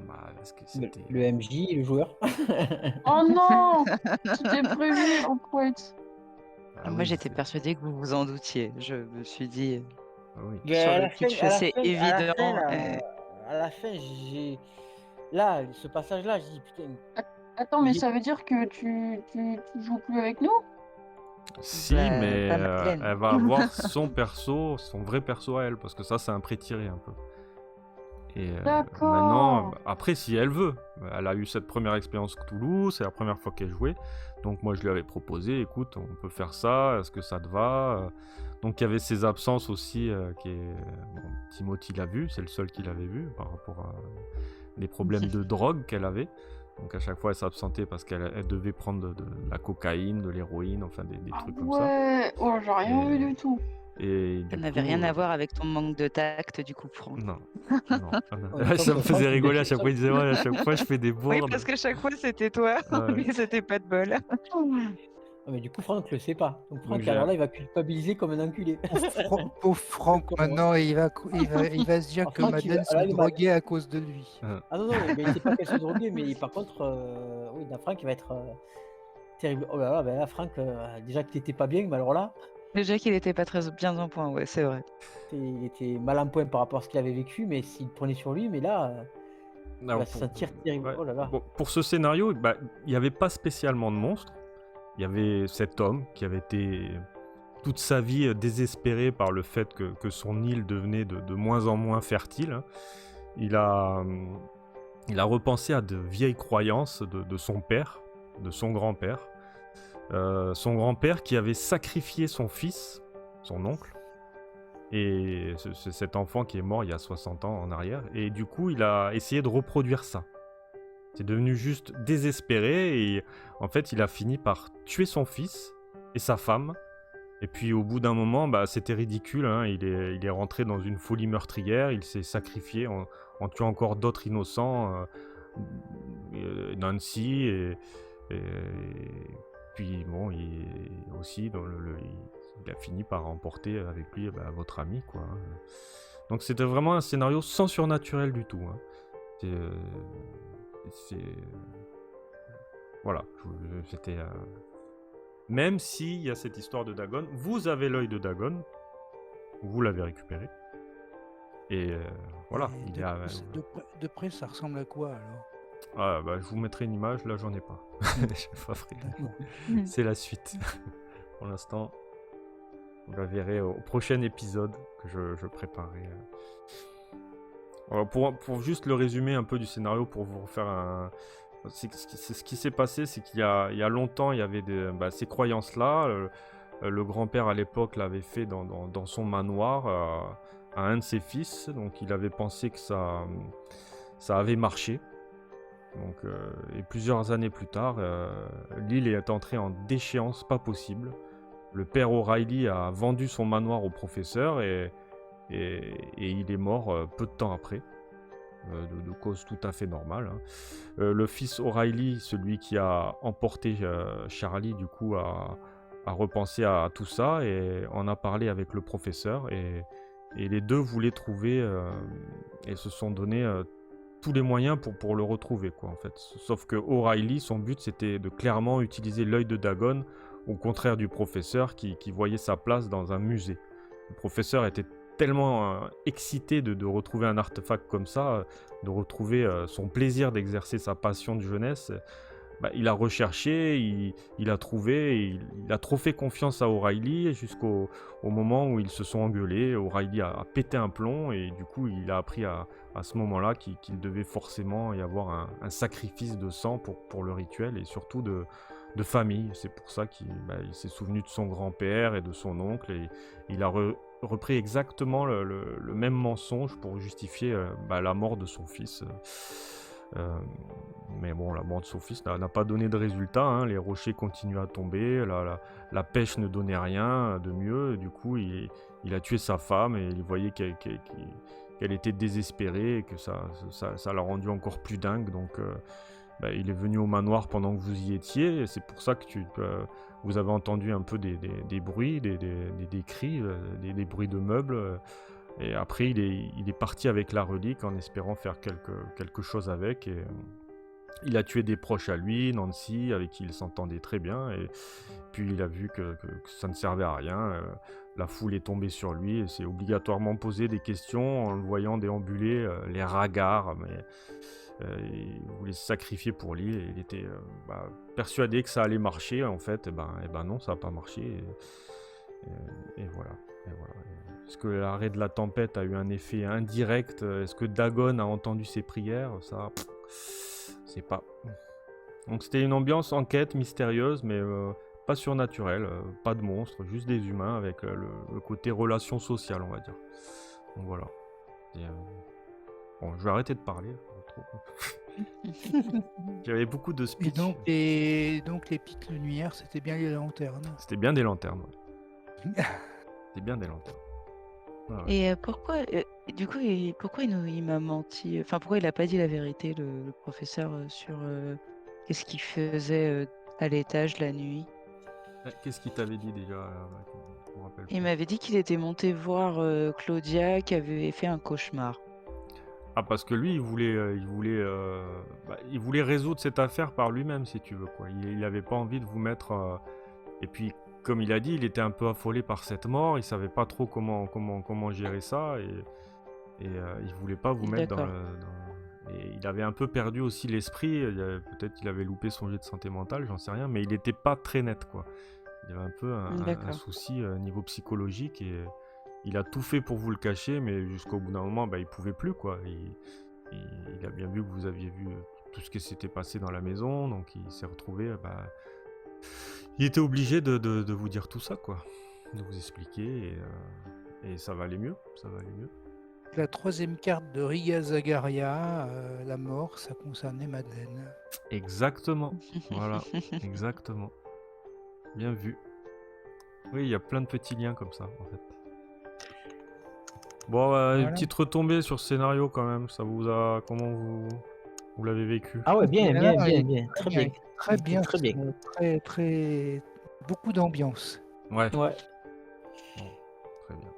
Bah, parce que Le, c'était... le MJ et le joueur. Oh non! C'était prévu en couette. Ah Moi, oui, j'étais c'est- persuadée que vous vous en doutiez. Je me suis dit, ah oui. Mais Sur à le la pitch, fin- à la c'est fin- à la évident, fin, là, à la fin, j'ai. Là, ce passage-là, j'ai dit putain. Attends, mais J'ai- ça veut dire que tu joues plus avec nous? Si, Bah, mais pas Madeleine. elle va avoir son perso, son vrai perso à elle, parce que ça, c'est un pré-tiré un peu. Et D'accord. maintenant, après, si elle veut, elle a eu cette première expérience Cthulhu, c'est la première fois qu'elle jouait. Donc moi, je lui avais proposé, écoute, on peut faire ça, est-ce que ça te va? Donc il y avait ses absences aussi, bon, Timothy l'a vu, c'est le seul qui l'avait vu par rapport à les problèmes de drogue qu'elle avait. Donc à chaque fois, elle s'absentait parce qu'elle devait prendre de la cocaïne, de l'héroïne, enfin des Ah trucs comme ça. ouais, oh, j'ai rien Et- vu du tout. Et Ça du n'avait coup, rien à voir avec ton manque de tact du coup franc. Non, non. Ouais, Ça me sauf que faisait Franck, rigoler à il chaque fois. Il disait, ouais, à chaque fois, je fais des Oui, bourdes. parce que chaque fois c'était toi, Ouais. mais c'était pas de bol. Ah, mais du coup, Franck le sait pas. Donc Franck, j'ai- alors là, il va culpabiliser comme un enculé. Pauvre Franck, maintenant, il va se dire que Franck, il va- Madeleine se alors, il va- droguait à cause de lui. Ah non, non, mais il sait pas qu'elle se droguer, mais par contre, oui, dans Franck, il va être terrible. Oh là là, ben là, Franck, déjà que t'étais pas bien, mais alors là, Déjà qu'il était pas très bien en point, ouais, c'est vrai. il était mal en point par rapport à ce qu'il avait vécu, mais s'il prenait sur lui, mais là, il Alors, va se sentir terrible. ouais. Oh là là. Bon, pour ce scénario, bah, il n'y avait pas spécialement de monstre. Il y avait cet homme qui avait été toute sa vie désespéré par le fait que son île devenait de moins en moins fertile. Hein. Il a repensé à de vieilles croyances de son père, de son grand-père. Son grand-père qui avait sacrifié son fils, son oncle, et c'est cet enfant qui est mort il y a 60 ans en arrière, et du coup il a essayé de reproduire ça. C'est devenu juste désespéré, et en fait il a fini par tuer son fils et sa femme, et puis au bout d'un moment, bah, c'était ridicule, hein, il est rentré dans une folie meurtrière, il s'est sacrifié en tuant encore d'autres innocents, Nancy, et puis bon, il a fini par emporter avec lui votre ami, quoi. Hein. Donc c'était vraiment un scénario sans surnaturel du tout. Hein. Voilà, c'était... Même s'il y a cette histoire de Dagon, vous avez l'œil de Dagon, vous l'avez récupéré. Et voilà, Et il y a... de près, ça ressemble à quoi alors? Ah, bah, je vous mettrai une image, là j'en ai pas. J'ai pas pris. D'accord. C'est la suite. Pour l'instant, vous la verrez au prochain épisode que je préparerai. Alors, pour juste le résumé un peu du scénario, pour vous refaire un... ce qui s'est passé, c'est qu'il y a longtemps, il y avait ces croyances-là. Le grand-père à l'époque l'avait fait dans son manoir à un de ses fils. Donc il avait pensé que ça avait marché. Donc, et plusieurs années plus tard, l'île est entrée en déchéance pas possible. Le père O'Reilly a vendu son manoir au professeur et il est mort peu de temps après, de cause tout à fait normale. Hein. Le fils O'Reilly, celui qui a emporté Charlie, du coup, a repensé à tout ça et en a parlé avec le professeur. Et les deux voulaient trouver et se sont donné tous les moyens pour le retrouver, quoi, en fait. Sauf que O'Reilly, son but, c'était de clairement utiliser l'œil de Dagon, au contraire du professeur qui voyait sa place dans un musée. Le professeur était tellement excité de retrouver un artefact comme ça, de retrouver son plaisir d'exercer sa passion de jeunesse. Il a recherché, il a trouvé, il a trop fait confiance à O'Reilly jusqu'au moment où ils se sont engueulés. O'Reilly a pété un plomb et du coup il a appris à ce moment-là qu'il devait forcément y avoir un sacrifice de sang pour le rituel et surtout de de famille. C'est pour ça il s'est souvenu de son grand-père et de son oncle, et il a repris exactement le même mensonge pour justifier la mort de son fils. Mais bon, la mort de son fils n'a pas donné de résultat, hein. Les rochers continuent à tomber, la pêche ne donnait rien de mieux, et du coup il a tué sa femme, et il voyait qu'elle était désespérée, et que ça l'a rendu encore plus dingue. Donc il est venu au manoir pendant que vous y étiez, et c'est pour ça que vous avez entendu un peu des bruits, des cris, des bruits de meubles. Et après, il est parti avec la relique en espérant faire quelque chose avec. Et il a tué des proches à lui, Nancy, avec qui il s'entendait très bien. Et puis il a vu que ça ne servait à rien. La foule est tombée sur lui et s'est obligatoirement posé des questions en le voyant déambuler, les ragards. Mais il voulait se sacrifier pour lui. Et il était persuadé que ça allait marcher. En fait, et ben non, ça n'a pas marché. Et voilà. Est-ce que l'arrêt de la tempête a eu un effet indirect? Est-ce que Dagon a entendu ses prières? Ça, c'est pas. Donc c'était une ambiance enquête mystérieuse, mais pas surnaturelle, pas de monstres, juste des humains avec le côté relation sociale, on va dire. Donc voilà. Et, bon, je vais arrêter de parler. J'avais beaucoup de speech. Et donc les petites lumières, c'était bien les lanternes. C'était bien des lanternes. Ouais. C'était bien des lanternes. Ah ouais. Et pourquoi, du coup, pourquoi il m'a menti? Enfin, pourquoi il a pas dit la vérité, le professeur, sur qu'est-ce qu'il faisait à l'étage la nuit? Qu'est-ce qu'il t'avait dit déjà? Je me rappelle Il plus. m'avait dit qu'il était monté voir Claudia qui avait fait un cauchemar. Ah, parce que lui, il voulait résoudre cette affaire par lui-même, si tu veux, quoi. Il n'avait pas envie de vous mettre. Et puis, comme il a dit, il était un peu affolé par cette mort. Il savait pas trop comment gérer ça, et il voulait pas vous mettre D'accord. Et il avait un peu perdu aussi l'esprit. Peut-être qu'il avait loupé son jet de santé mentale, j'en sais rien, mais il était pas très net, quoi. Il avait un peu un D'accord. souci niveau psychologique, et il a tout fait pour vous le cacher, mais jusqu'au bout d'un moment, il pouvait plus, quoi. Il a bien vu que vous aviez vu tout ce qui s'était passé dans la maison, donc il s'est retrouvé. Il était obligé de vous dire tout ça, quoi. De vous expliquer, et ça va aller mieux. Ça va aller mieux. La troisième carte de Riga Zagaria, la mort, ça concernait Madeleine. Exactement. Voilà, exactement. Bien vu. Oui, il y a plein de petits liens comme ça, en fait. Bon, une Voilà. petite retombée sur ce scénario quand même. Ça vous a... Comment vous l'avez vécu? Ah ouais, bien, Voilà, bien, et bien, bien, très bien. Très bien, Très bien. très, très, beaucoup d'ambiance. Ouais, Ouais. très bien.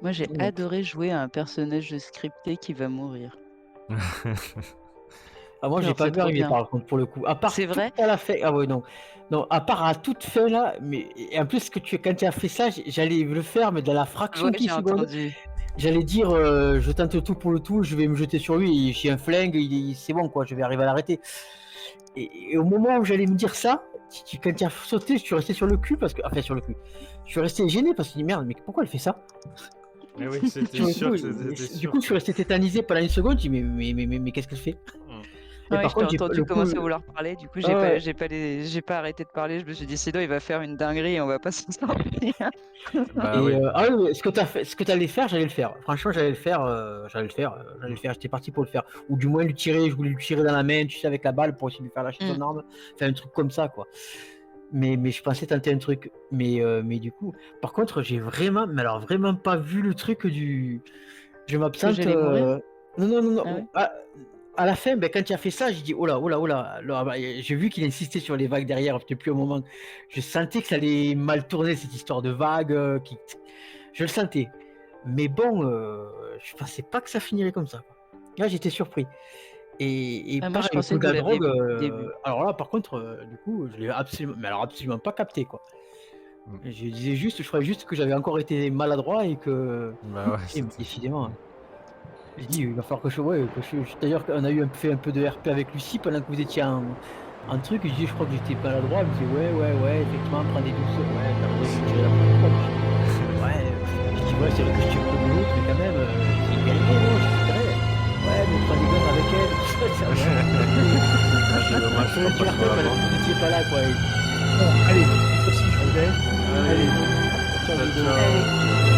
Moi, j'ai Ouais. adoré jouer à un personnage de scripté qui va mourir. Ah, moi, j'ai Genre, pas c'est vu trop arriver bien. par contre pour le coup. À part C'est vrai? tout à la fin. Ah ouais, non. Non, à part à toute fin là, mais et en plus quand tu as fait ça, j'allais le faire, mais dans la fraction Ouais, de j'ai seconde, entendu. j'allais dire je tente tout pour le tout, je vais me jeter sur lui, j'ai un flingue, c'est bon quoi, je vais arriver à l'arrêter. Et au moment où j'allais me dire ça, quand tu as sauté, je suis resté sur le cul parce que. Enfin, sur le cul. Je suis resté gêné parce que je me dis merde, mais pourquoi elle fait ça? Mais oui, c'était Sur le sûr coup, que c'était du sûr. coup, je suis resté tétanisé pendant une seconde, je dis mais qu'est-ce qu'elle fait? Et Ouais, par je contre, t'ai j'ai pas- entendu le coup, commencer à vouloir parler. Du coup, Ah ouais. j'ai pas arrêté de parler. Je me suis dit, sinon, il va faire une dinguerie et on va pas s'en sortir. Bah Et oui. ah oui, ce que t'as fait, ce que t'allais faire, j'allais le faire. Franchement, j'allais le faire. J'étais parti pour le faire, ou du moins lui tirer. Je voulais lui tirer dans la main, tu sais, avec la balle pour essayer de lui faire lâcher son arme, faire un truc comme ça, quoi. Mais je pensais tenter un truc. Mais du coup, par contre, j'ai vraiment, mais alors vraiment pas vu le truc du. Je m'absente. j'allais mourir Non. Ah ouais À la fin, quand tu as fait ça, j'ai dit oh là. Alors, j'ai vu qu'il insistait sur les vagues derrière. C'était plus au moment. Je sentais que ça allait mal tourner cette histoire de vagues. Je le sentais. Mais bon, je pensais pas que ça finirait comme ça, quoi. Là, j'étais surpris. Et Ah, moi, je pareil, le pensais coup que de la vous l'aviez drogue. vu au début. Alors là, par contre, du coup, je l'ai absolument pas capté, quoi. Je disais juste, je croyais juste que j'avais encore été maladroit et que. Bah ouais, Et décidément. J'ai dit, il va falloir que je. Ouais, d'ailleurs, on a fait un peu de RP avec Lucie pendant que vous étiez en truc. Et je dis, je crois que j'étais maladroit. Elle me dit, ouais, effectivement, prends des douces. Ouais, t'as raison, je tirais la première fois. Ouais, je dis, ouais, c'est vrai que je tire comme l'autre, mais quand même, c'est hyper bien, non, je dirais. Ouais, mais prends des gommes avec elle. C'est vrai. c'est dommage, Tu je RP crois pas pendant que vous étiez pas là, quoi. Bon, allez, cette fois-ci je vous laisse. Allez, Allez. ciao, Ciao, Ludo. ciao. Allez.